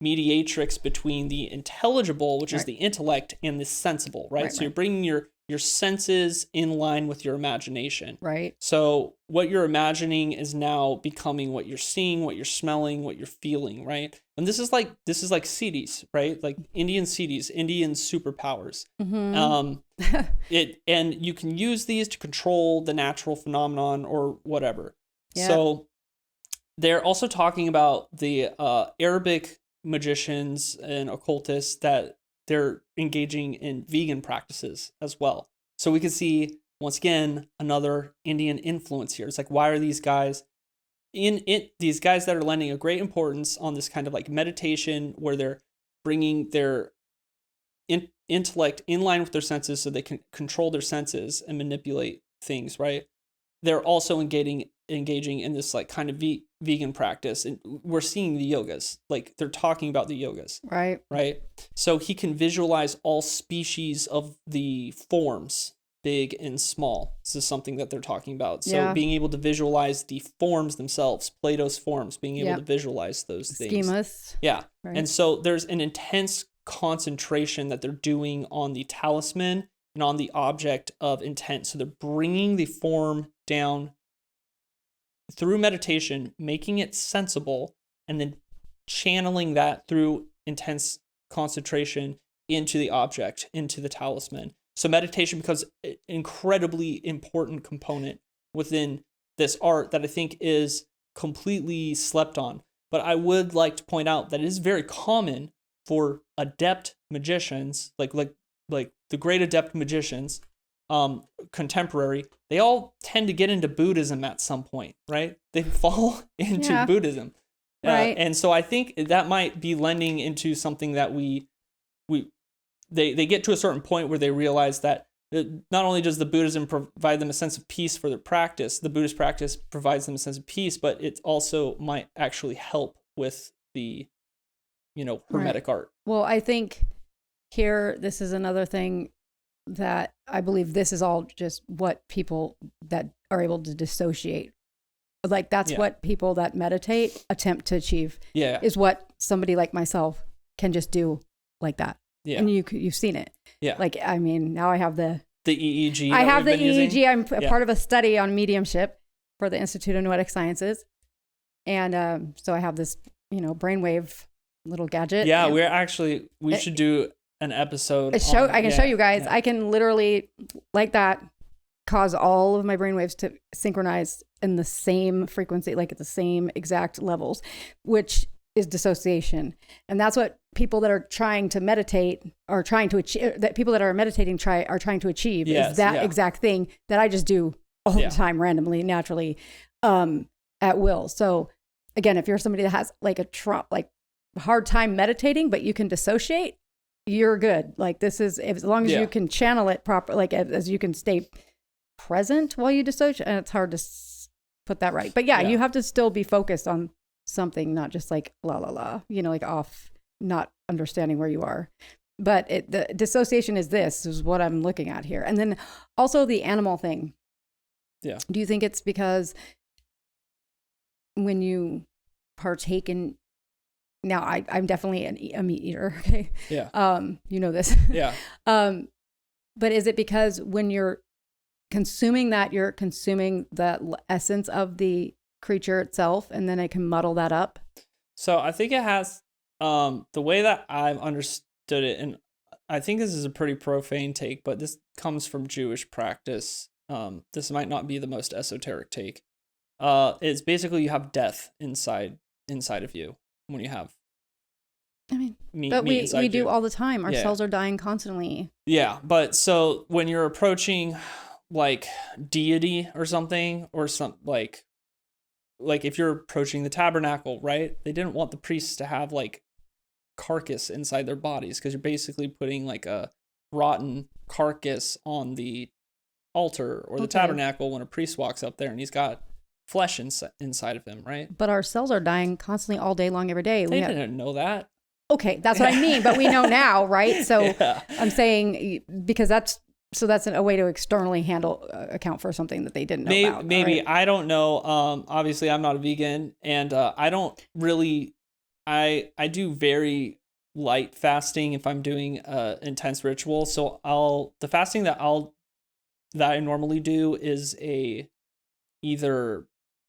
mediatrix between the intelligible, which is the intellect, and the sensible, right? So you're bringing your senses in line with your imagination. Right. So what you're imagining is now becoming what you're seeing, what you're smelling, what you're feeling, right? And this is like CDs, right? Like Indian CDs, Indian superpowers. Mm-hmm. And you can use these to control the natural phenomenon or whatever. Yeah. So they're also talking about the Arabic magicians and occultists that they're engaging in vegan practices as well. So we can see, once again, another Indian influence here. It's like, why are these guys these guys that are lending a great importance on this kind of like meditation where they're bringing their intellect in line with their senses so they can control their senses and manipulate things, right? They're also engaging in this like kind of vegan practice. And we're seeing the yogas, like they're talking about the yogas. Right. So he can visualize all species of the forms, big and small. This is something that they're talking about. So being able to visualize the forms themselves, Plato's forms, being able to visualize those things. Schemas. Yeah. Right. And so there's an intense concentration that they're doing on the talisman and on the object of intent. So they're bringing the form down through meditation, making it sensible, and then channeling that through intense concentration into the object, into the talisman. So meditation becomes an incredibly important component within this art that I think is completely slept on. But I would like to point out that it is very common for adept magicians, like the great adept magicians, contemporary, they all tend to get into Buddhism at some point, right? They fall into Buddhism. Right. And so I think that might be lending into something that they get to a certain point where they realize that not only does the Buddhism provide them a sense of peace for their practice, the Buddhist practice provides them a sense of peace, but it also might actually help with the, Hermetic art. Well, I think here, this is another thing that I believe this is all just what people that are able to dissociate. Like that's what people that meditate attempt to achieve. Yeah. Is what somebody like myself can just do like that. Yeah. And you've seen it. Yeah. Like, I mean, now I have the EEG. I have the EEG. I'm a part of a study on mediumship for the Institute of Noetic Sciences. And so I have this, brainwave little gadget. Yeah, we should do an episode. I can show you guys. Yeah. I can literally, like that, cause all of my brainwaves to synchronize in the same frequency, like at the same exact levels, which is dissociation. And that's what people that are trying to meditate are trying to achieve, that people that are meditating are trying to achieve, is that exact thing that I just do all the time, randomly, naturally, at will. So again, if you're somebody that has like a hard time meditating, but you can dissociate, you're good. Like this is, as long as you can channel it proper, like as you can stay present while you dissociate, and it's hard to put that right. But you have to still be focused on something, not just like la la la, like off, not understanding where you are. But the dissociation is what I'm looking at here. And then also the animal thing. Yeah. Do you think it's because when you partake in, now I'm definitely a meat eater. Okay. Yeah. You know this. Yeah. But is it because when you're consuming that, you're consuming the essence of the creature itself, and then it can muddle that up? So I think it has, the way that I've understood it, and I think this is a pretty profane take, but this comes from Jewish practice. This might not be the most esoteric take. It's basically you have death inside of you when you have meat. But we do you. all the time. Our cells are dying constantly. Yeah, but so when you're approaching like deity or something, or some like if you're approaching the tabernacle, right? They didn't want the priests to have like carcass inside their bodies, because you're basically putting like a rotten carcass on the altar or the tabernacle when a priest walks up there and he's got flesh inside of him, right? But our cells are dying constantly all day long, every day. They didn't know that. Okay, that's what I mean. But we know now, right? So I'm saying, because that's a way to externally account for something that they didn't know about. Maybe, right? I don't know. Obviously I'm not a vegan, and I don't really, I do very light fasting if I'm doing intense ritual. So the fasting that I normally do is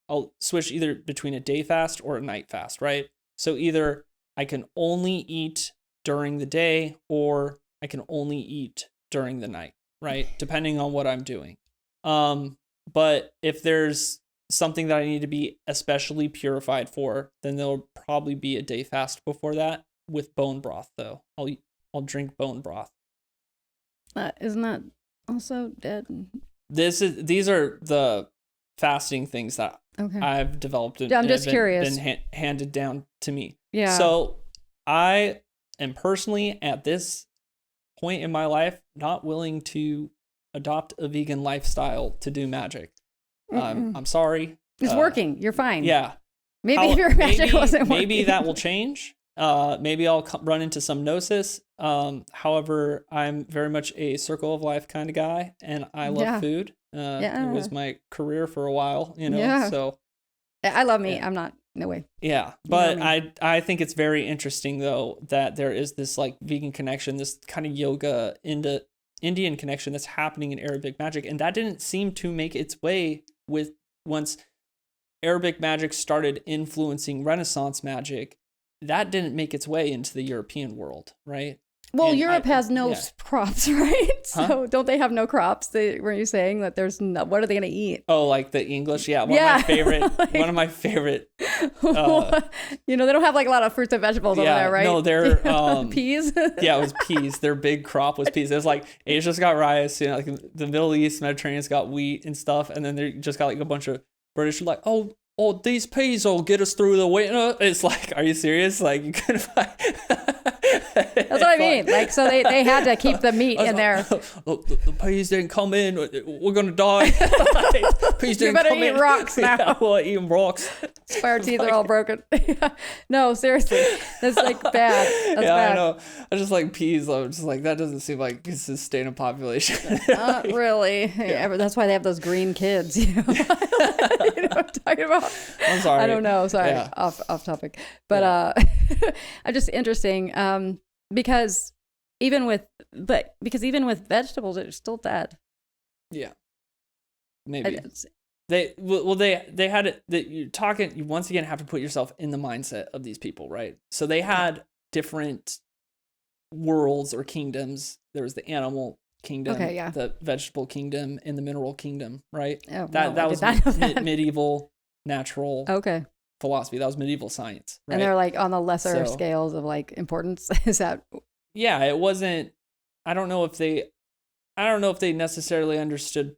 I'll switch either between a day fast or a night fast, right? So either I can only eat during the day, or I can only eat during the night, right? Depending on what I'm doing. But if there's something that I need to be especially purified for, then there'll probably be a day fast before that with bone broth, though. I'll drink bone broth. Isn't that also dead? These are the fasting things that I've developed. I'm just curious. Been handed down to me. Yeah. So I am personally at this point in my life not willing to adopt a vegan lifestyle to do magic. I'm sorry. It's working. You're fine. Yeah. Maybe your magic wasn't working. Maybe that will change. Maybe I'll run into some gnosis. However, I'm very much a circle of life kind of guy, and I love food. It was my career for a while, so. I love meat. I'm not no way. Yeah, but I think it's very interesting though that there is this like vegan connection, this kind of yoga into Indian connection that's happening in Arabic magic, and that didn't seem to make its way with once Arabic magic started influencing Renaissance magic. That didn't make its way into the European world, right? Well, Europe has no crops, right? So don't they have no crops? Were you saying that there's no, what are they going to eat? Oh, like the English? Yeah. One of my favorite. They don't have like a lot of fruits and vegetables over there, right? No, they're peas. Yeah, it was peas. Their big crop was peas. It was like Asia's got rice, like the Middle East, Mediterranean's got wheat and stuff, and then they just got like a bunch of British like, oh, these peas will get us through the winter. It's like, are you serious? Like you couldn't find. That's what I mean. Like, so they had to keep the meat in there. The peas didn't come in. We're gonna die. Peas didn't come in. You better eat rocks now. Yeah, we'll eat rocks. Our teeth are all broken. No, seriously, that's like bad. That's bad. I know. I just like peas. I'm just like, that doesn't seem like a sustainable population. Not really. Yeah. That's why they have those green kids. You know what I'm talking about? I'm sorry. I don't know. Sorry, off topic. But I'm just interesting. Because even with vegetables, it's still dead. Yeah. Maybe. They had it that you're talking, you once again have to put yourself in the mindset of these people, right? So they had different worlds or kingdoms. There was the animal kingdom, the vegetable kingdom, and the mineral kingdom, right? Oh, that was medieval natural philosophy. That was medieval science, right? And they're like on the lesser scales of like importance. Is that? Yeah, it wasn't. I don't know if they necessarily understood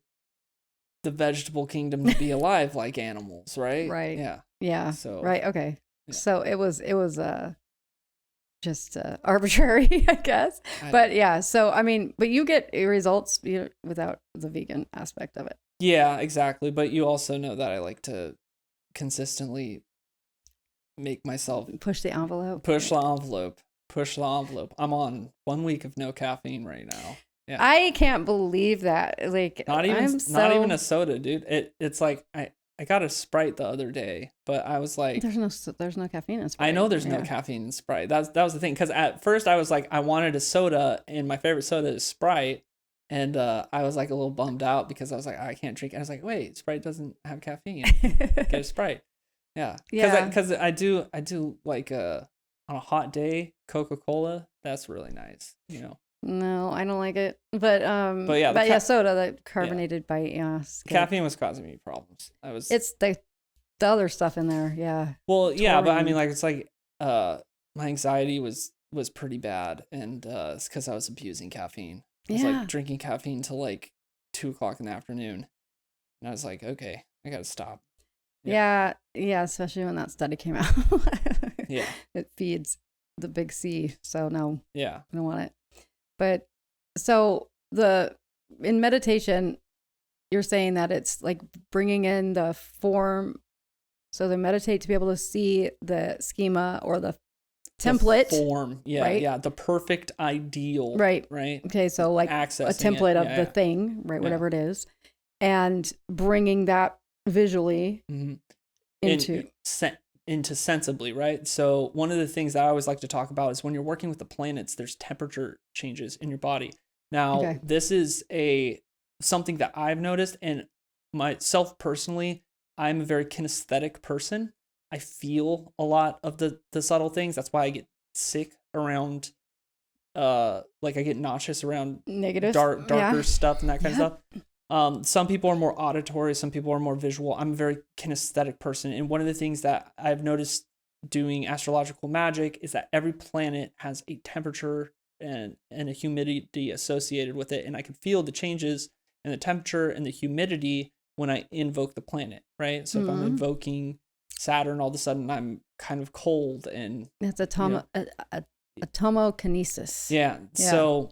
the vegetable kingdom to be alive like animals, right? Right. Yeah. Yeah. So right. Okay. Yeah. So it was just arbitrary, I guess. But yeah. So I mean, but you get results without the vegan aspect of it. Yeah, exactly. But you also know that I like to consistently make myself push the envelope. Push the envelope. I'm on 1 week of no caffeine right now. Yeah. I can't believe that. Like, not even a soda, dude. It's like I got a Sprite the other day, but I was like, there's no caffeine in Sprite. I know there's no caffeine in Sprite. That was the thing, because at first I was like, I wanted a soda, and my favorite soda is Sprite, and I was like a little bummed out because I was like, I can't drink. I was like, wait, Sprite doesn't have caffeine. Get a Sprite. Yeah. Because I do like on a hot day, Coca-Cola. That's really nice, No, I don't like it. But soda, that carbonated caffeine was causing me problems. It's the other stuff in there, yeah. Well, yeah, but I mean, like, it's like my anxiety was pretty bad, and it's because I was abusing caffeine. I was like drinking caffeine till like 2:00 in the afternoon, and I was like, okay, I gotta stop. Yeah, especially when that study came out. Yeah, it feeds the big C, so no. Yeah, I don't want it. But so in meditation, you're saying that it's like bringing in the form, so they meditate to be able to see the schema or the template. The form, right? The perfect ideal. Right. Okay, so like accessing a template of the thing, right? Whatever it is, and bringing that visually into sensibly, right? So one of the things that I always like to talk about is when you're working with the planets, there's temperature changes in your body. Now, this is something that I've noticed, and myself personally, I'm a very kinesthetic person. I feel a lot of the subtle things. That's why I get sick around, like I get nauseous around negative, darker stuff and that kind of stuff. Some people are more auditory, some people are more visual. I'm a very kinesthetic person. And one of the things that I've noticed doing astrological magic is that every planet has a temperature and a humidity associated with it. And I can feel the changes in the temperature and the humidity when I invoke the planet, right? So if I'm invoking Saturn, all of a sudden I'm kind of cold and... That's atomokinesis. Yeah. So...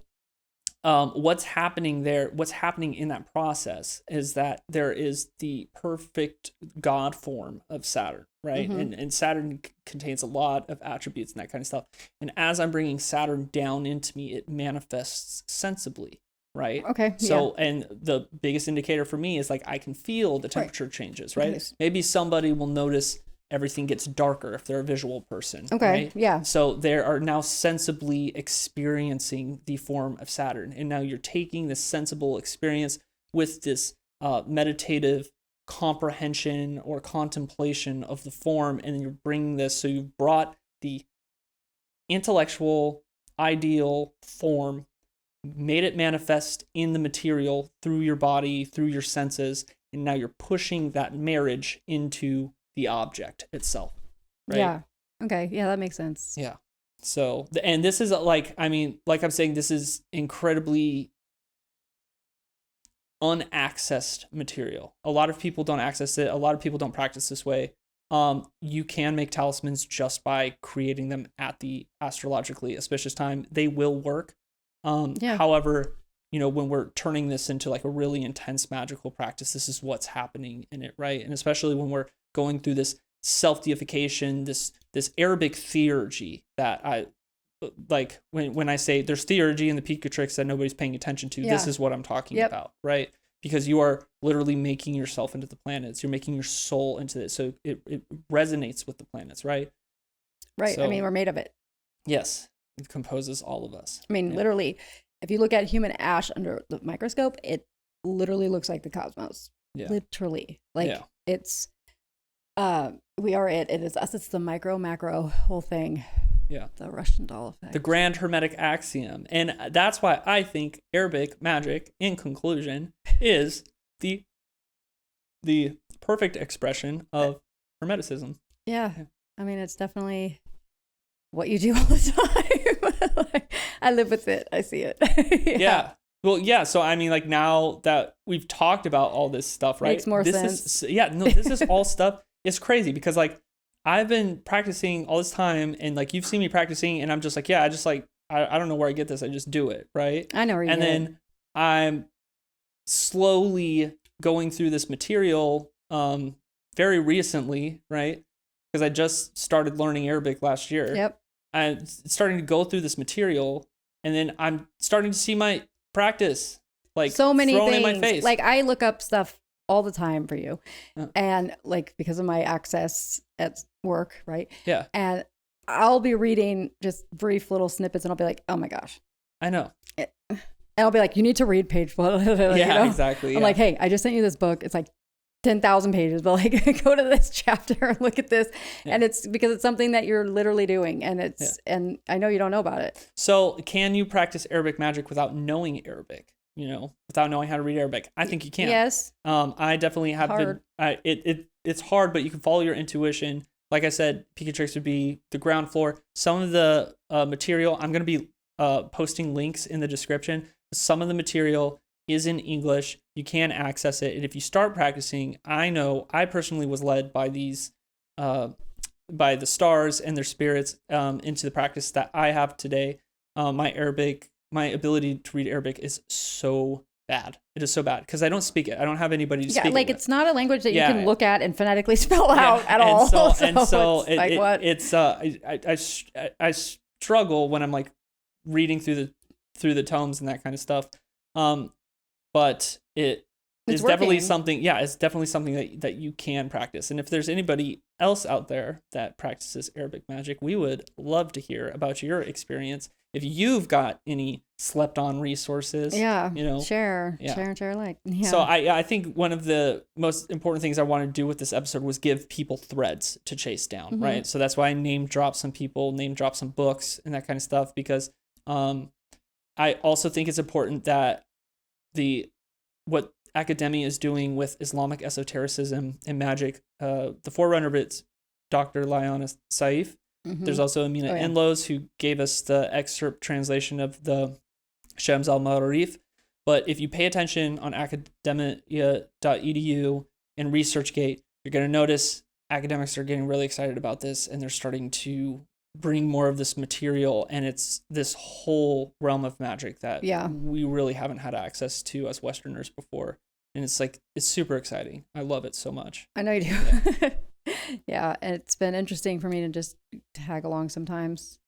what's happening in that process is that there is the perfect God form of Saturn, right? And Saturn contains a lot of attributes and that kind of stuff. And as I'm bringing Saturn down into me, it manifests sensibly, right? Okay. So, and the biggest indicator for me is like I can feel the temperature changes, right? Maybe somebody will notice everything gets darker if they're a visual person. Okay. Right? Yeah. So they are now sensibly experiencing the form of Saturn. And now you're taking this sensible experience with this meditative comprehension or contemplation of the form, and then you're bringing this. So you've brought the intellectual, ideal form, made it manifest in the material through your body, through your senses, and now you're pushing that marriage into the object itself. Right? Yeah. Okay. Yeah, that makes sense. Yeah. So, and this is like, I mean, like I'm saying, this is incredibly unaccessed material. A lot of people don't access it. A lot of people don't practice this way. You can make talismans just by creating them at the astrologically auspicious time. They will work. However, when we're turning this into like a really intense magical practice, this is what's happening in it, right? And especially when we're going through this self-deification, this Arabic theurgy that I like when I say there's theurgy in the Picatrix that nobody's paying attention to, this is what I'm talking about, right? Because you are literally making yourself into the planets. You're making your soul into it. So it resonates with the planets, right? Right. So, I mean, we're made of it. Yes. It composes all of us. I mean, literally, if you look at human ash under the microscope, it literally looks like the cosmos. Yeah. Literally. Like it's, we are it. It is us. It's the micro, macro whole thing. Yeah. The Russian doll effect. The grand Hermetic axiom. And that's why I think Arabic magic, in conclusion, is the perfect expression of Hermeticism. Yeah. I mean, it's definitely what you do all the time. Like, I live with it. I see it. Yeah. Well, yeah. So, I mean, like now that we've talked about all this stuff, right? Makes more sense. This is all stuff. It's crazy because like I've been practicing all this time and like you've seen me practicing and I'm just like, I don't know where I get this. I just do it. Right. I know where you And then I'm slowly going through this material very recently, right? Because I just started learning Arabic last year. Yep. I'm starting to go through this material and then I'm starting to see my practice like so many thrown things. in my face. Like I look up stuff all the time for you. And like because of my access at work, right? Yeah. And I'll be reading just brief little snippets and I'll be like, oh my gosh. I know. And I'll be like, you need to read page like, exactly. I'm like, hey, I just sent you this book. It's like 10,000 pages, but like go to this chapter and look at this. Yeah. And it's because it's something that you're literally doing. And it's, and I know you don't know about it. So can you practice Arabic magic without knowing Arabic? Without knowing how to read Arabic? I think you can. Yes. I definitely have hard. It's hard, but you can follow your intuition. Like I said, Picatrix would be the ground floor. Some of the material, I'm going to be posting links in the description. Some of the material is in English. You can access it. And if you start practicing, I personally was led by these, by the stars and their spirits into the practice that I have today. My ability to read Arabic is so bad. It is so bad because I don't speak it. I don't have anybody to speak it. Like it's not a language that you can look at and phonetically spell out at all. I struggle when I'm like reading through the tomes and that kind of stuff. But it's definitely something. Yeah, it's definitely something that you can practice. And if there's anybody else out there that practices Arabic magic, we would love to hear about your experience. If you've got any slept on resources, share alike. Yeah. So I think one of the most important things I wanted to do with this episode was give people threads to chase down, right? So that's why I name drop some people, name drop some books and that kind of stuff, because I also think it's important that what academia is doing with Islamic esotericism and magic, the forerunner of it's Dr. Liana Saif. There's also Amina Enlows, who gave us the excerpt translation of the Shams al-Ma'arif. But if you pay attention on academia.edu and ResearchGate, you're going to notice academics are getting really excited about this, and they're starting to bring more of this material, and it's this whole realm of magic that we really haven't had access to as Westerners before. And it's super exciting. I love it so much. I know you do. Yeah, and it's been interesting for me to just tag along sometimes.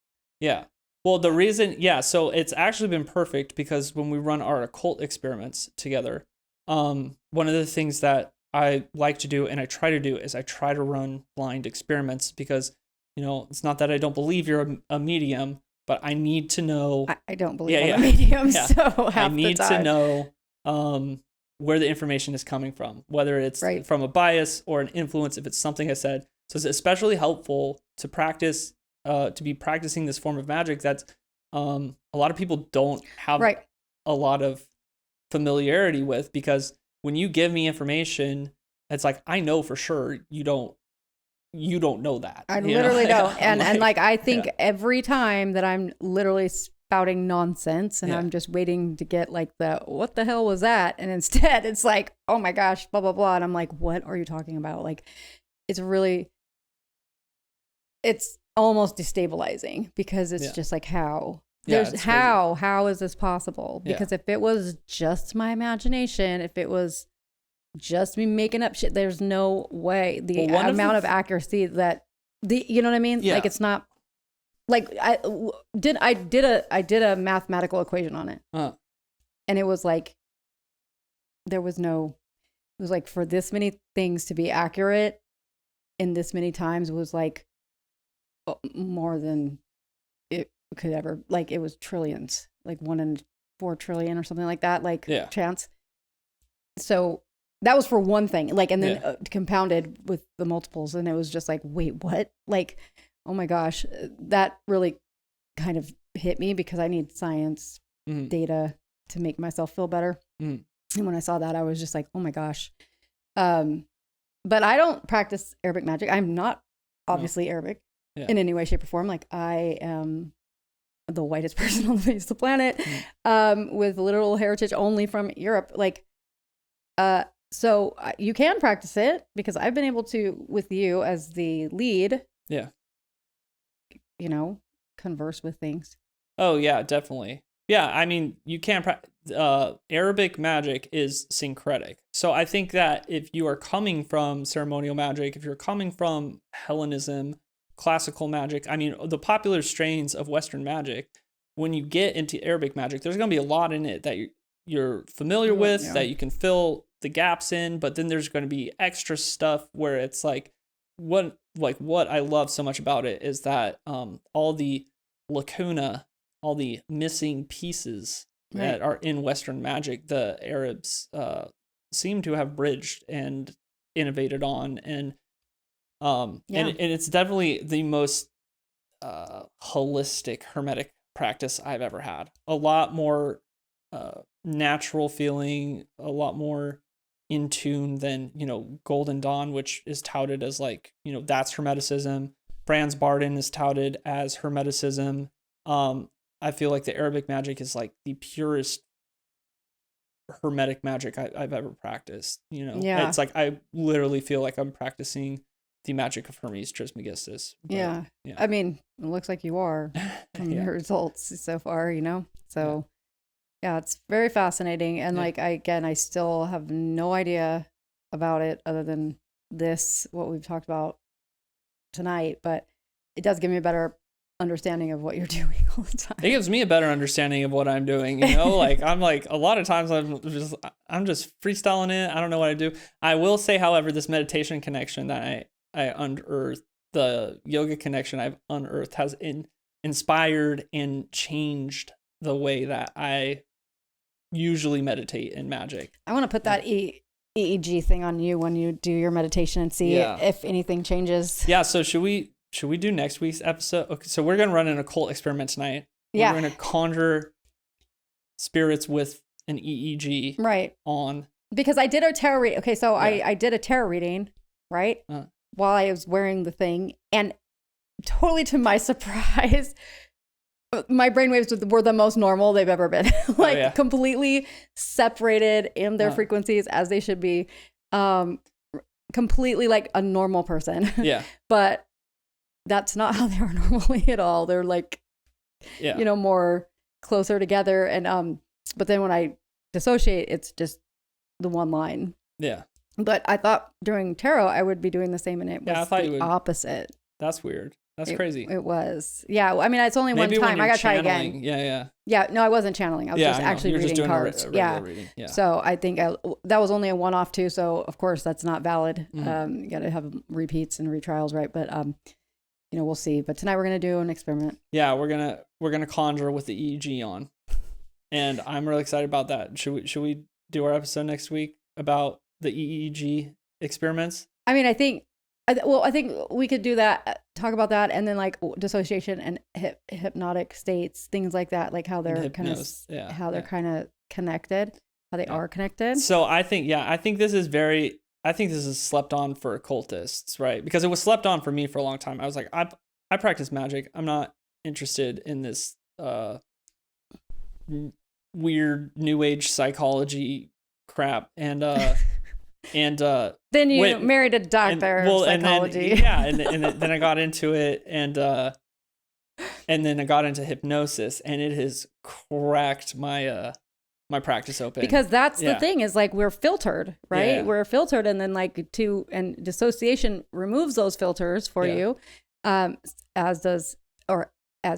Yeah. Well, the reason, so it's actually been perfect because when we run our occult experiments together, one of the things that I like to do and I try to do is I try to run blind experiments because, it's not that I don't believe you're a medium, but I need to know. I don't believe I'm a medium, so half I need the time. to know where the information is coming from, whether it's from a bias or an influence, if it's something I said. So it's especially helpful to practice, to be practicing this form of magic that's a lot of people don't have a lot of familiarity with, because when you give me information, it's like, I know for sure you don't know that. I literally don't. And I think every time that I'm literally spouting nonsense and I'm just waiting to get what the hell was that? And instead it's like, oh my gosh, blah, blah, blah. And I'm like, what are you talking about? Like, it's almost destabilizing because it's just like, how? How is this possible? Because if it was just my imagination, if it was just me making up shit, there's no way the amount of accuracy that you know what I mean? Like, it's not like I did a mathematical equation on it. And it was like, it was like, for this many things to be accurate in this many times was like more than it could ever, like, it was trillions, like 1 in 4 trillion or something like that, like chance. So that was for one thing, like, and then compounded with the multiples, and it was just like, wait, what? Like, oh my gosh, that really kind of hit me because I need science data to make myself feel better. And when I saw that, I was just like, oh my gosh. But I don't practice Arabic magic. I'm not obviously Arabic in any way, shape, or form. Like, I am the whitest person on the face of the planet, with literal heritage only from Europe. Like, so you can practice it because I've been able to, with you as the lead, converse with things. Oh yeah, definitely. Yeah, I mean, you can Arabic magic is syncretic. So I think that if you are coming from ceremonial magic, if you're coming from Hellenism, classical magic, I mean, the popular strains of Western magic, when you get into Arabic magic, there's going to be a lot in it that you're familiar with, that you can fill the gaps in, but then there's going to be extra stuff where it's like, what I love so much about it is that all the lacuna, all the missing pieces that are in Western magic, the Arabs seem to have bridged and innovated on, and it's definitely the most holistic Hermetic practice I've ever had. A lot more natural feeling, a lot more in tune than, Golden Dawn, which is touted as like, that's Hermeticism. Franz Barden is touted as Hermeticism. I feel like the Arabic magic is like the purest Hermetic magic I've ever practiced. It's like, I literally feel like I'm practicing the magic of Hermes Trismegistus. But, I mean, it looks like you are from your results so far, so yeah, it's very fascinating. And I still have no idea about it other than what we've talked about tonight, but it does give me a better understanding of what you're doing all the time. It gives me a better understanding of what I'm doing, like, I'm like, a lot of times I'm just freestyling it. I don't know what I do. I will say, however, this meditation connection that I unearthed, the yoga connection I've unearthed, has inspired and changed the way that I usually meditate in magic. I want to put that EEG thing on you when you do your meditation and see if anything changes. Yeah. So should we do next week's episode? Okay, so we're going to run an occult experiment tonight. Yeah. We're going to conjure spirits with an EEG on. Because I did a tarot reading. Okay, so I did a tarot reading, right? While I was wearing the thing. And totally to my surprise, my brainwaves were the most normal they've ever been. Completely separated in their frequencies as they should be. Completely like a normal person. Yeah. But that's not how they are normally at all. They're like, more closer together. And but then when I dissociate, it's just the one line. Yeah. But I thought during tarot I would be doing the same, and it was the opposite. That's weird. That's crazy. It was. Yeah. I mean, it's only Maybe one time. I got to try channeling. again. Yeah. Yeah. No, I wasn't channeling. I was just actually reading just cards. A regular reading. Yeah. So I think that was only a one-off too. So of course that's not valid. You got to have repeats and retrials, right? But we'll see. But tonight we're gonna do an experiment. Yeah, we're gonna conjure with the EEG on, and I'm really excited about that. Should we do our episode next week about the EEG experiments? I mean, I think we could do that, talk about that, and then like dissociation and hypnotic states, things like that, like how they're kind of kind of connected, how they are connected. So I think this is slept on for occultists, right? Because it was slept on for me for a long time. I was like, I practice magic. I'm not interested in this weird new age psychology crap. And then you married a doctor of psychology. Then I got into it, and then I got into hypnosis, and it has cracked my my practice open. Because that's the thing, is like we're filtered, right? Yeah. We're filtered, and then and dissociation removes those filters for you, as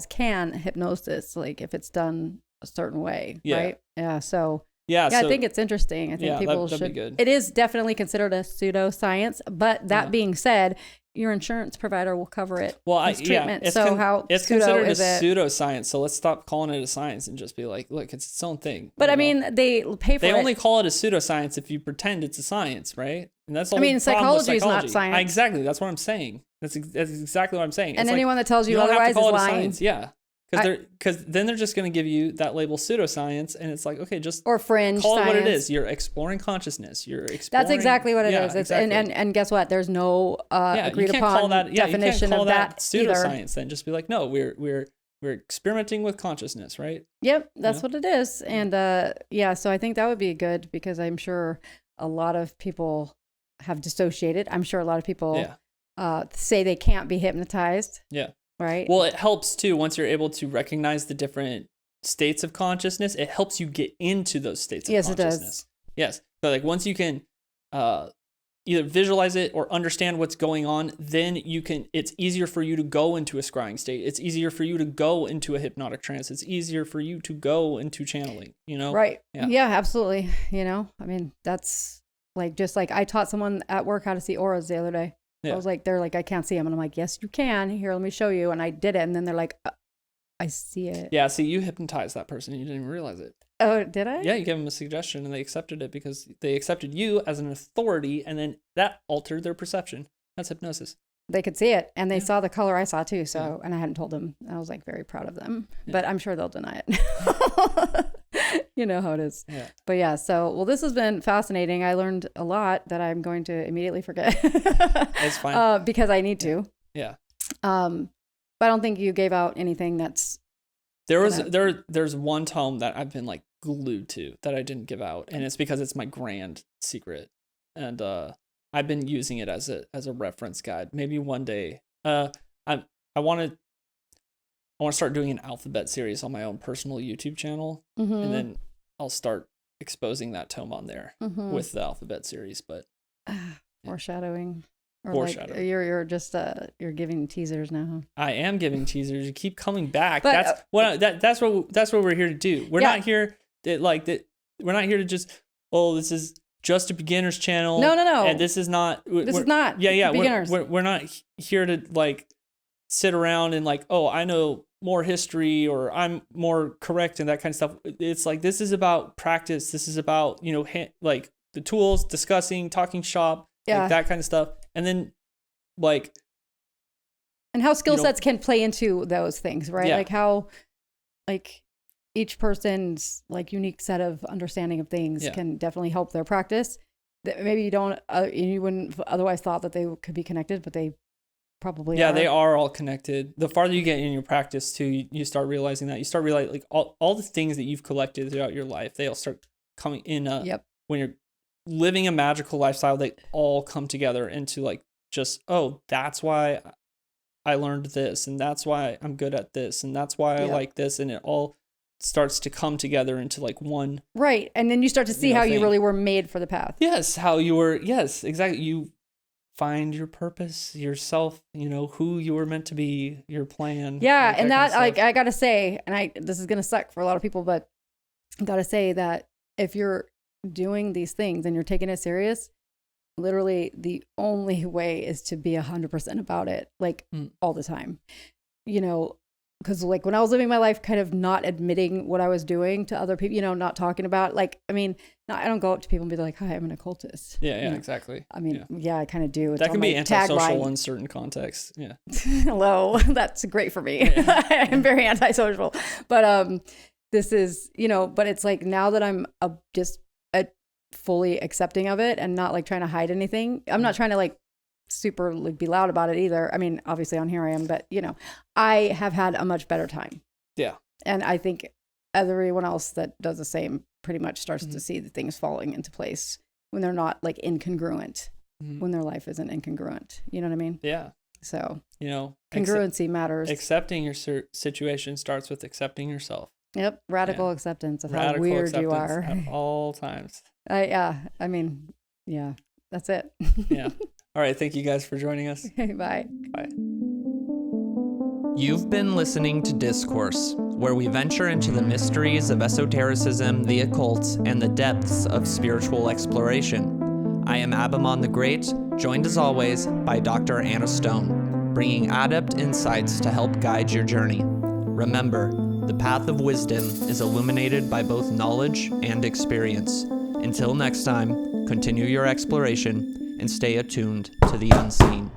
can hypnosis, like if it's done a certain way, right? Yeah. So I think it's interesting. I think people should. Be good. It is definitely considered a pseudoscience, but that being said, your insurance provider will cover it. Well, as treatment. It's considered a pseudoscience. So let's stop calling it a science and just be like, look, it's its own thing. But I mean, they pay for it. They only call it a pseudoscience if you pretend it's a science, right? And that's all. I mean, psychology is not science. Exactly. That's what I'm saying. That's exactly what I'm saying. And anyone that tells you otherwise is lying. Yeah. Because then they're just going to give you that label pseudoscience, and it's like, okay, just or fringe call science. it what it is. You're exploring consciousness. You're exploring. That's exactly what it is. It's, exactly. and guess what? There's no agreed upon definition of that pseudoscience. Then just be like, no, we're experimenting with consciousness, right? Yep, that's what it is. And so I think that would be good, because I'm sure a lot of people have dissociated. I'm sure a lot of people say they can't be hypnotized. Yeah. Right. Well, it helps too, once you're able to recognize the different states of consciousness. It helps you get into those states of consciousness. Yes, it does. Yes. So like once you can either visualize it or understand what's going on, then it's easier for you to go into a scrying state. It's easier for you to go into a hypnotic trance. It's easier for you to go into channeling, Right. Yeah, absolutely. I mean, that's just like I taught someone at work how to see auras the other day. Yeah. I was like, they're like, I can't see them. And I'm like, yes, you can. Here, let me show you. And I did it. And then they're like, I see it. Yeah. See, you hypnotized that person. You didn't even realize it. Oh, did I? Yeah. You gave them a suggestion and they accepted it because they accepted you as an authority. And then that altered their perception. That's hypnosis. They could see it. And they saw the color I saw too. So, and I hadn't told them. I was like very proud of them. Yeah. But I'm sure they'll deny it. You know how it is. Yeah. But this has been fascinating. I learned a lot that I'm going to immediately forget. It's fine. Because I need to. Yeah. But I don't think you gave out anything that's. There's one tome that I've been like glued to that I didn't give out, and it's because it's my grand secret, and I've been using it as a reference guide. Maybe one day, I want to start doing an alphabet series on my own personal YouTube channel, and then I'll start exposing that tome on there with the alphabet series. But foreshadowing. Foreshadowing. Like you're just you're giving teasers now. Huh? I am giving teasers. You keep coming back. But, that's what we're here to do. We're not here to We're not here to just this is just a beginner's channel. No. And this is not. This is not. Yeah. Beginners. We're not here to like sit around and like, I know more history or I'm more correct and that kind of stuff. It's like, this is about practice. This is about, like the tools, discussing, talking shop, like that kind of stuff. And then and how skill sets can play into those things, right? Yeah. Like how, each person's unique set of understanding of things can definitely help their practice. Maybe you wouldn't otherwise thought that they could be connected, but they probably are. They are all connected. The farther you get in your practice too, you start realizing that. You start realizing all the things that you've collected throughout your life, they all start coming in when you're living a magical lifestyle. They all come together into that's why I learned this, and that's why I'm good at this, and that's why I like this, and it all starts to come together into one. Right. And then you start to see how you really were made for the path. Yes, how you were. Yes, exactly. You find your purpose, yourself, who you were meant to be, your plan. Yeah. like And kind of that, like, stuff. I got to say, and this is going to suck for a lot of people, but I got to say that if you're doing these things and you're taking it serious, literally the only way is to be 100% about it, like all the time, because like when I was living my life kind of not admitting what I was doing to other people, not talking about, like, I mean, I don't go up to people and be like, hi, I'm an occultist. Yeah, exactly. I mean, yeah, I kind of do. It's that can be antisocial tagline. in certain contexts. Yeah. Hello, that's great for me. I'm very antisocial, but this is, but it's like now that I'm just fully accepting of it and not like trying to hide anything. I'm not trying to like super like be loud about it either. I mean, obviously on here I am, but I have had a much better time. Yeah. And I think everyone else that does the same pretty much starts to see the things falling into place when they're not like incongruent, when their life isn't incongruent. You know what I mean? Yeah. So, congruency matters. Accepting your situation starts with accepting yourself. Yep. Radical acceptance of how weird you are. At all times. I mean, yeah, that's it. Yeah. All right. Thank you guys for joining us. Bye. Bye. You've been listening to Discourse, where we venture into the mysteries of esotericism, the occult, and the depths of spiritual exploration. I am Abammon the Great, joined as always by Dr. Anna Stone, bringing adept insights to help guide your journey. Remember, the path of wisdom is illuminated by both knowledge and experience. Until next time, continue your exploration and stay attuned to the unseen.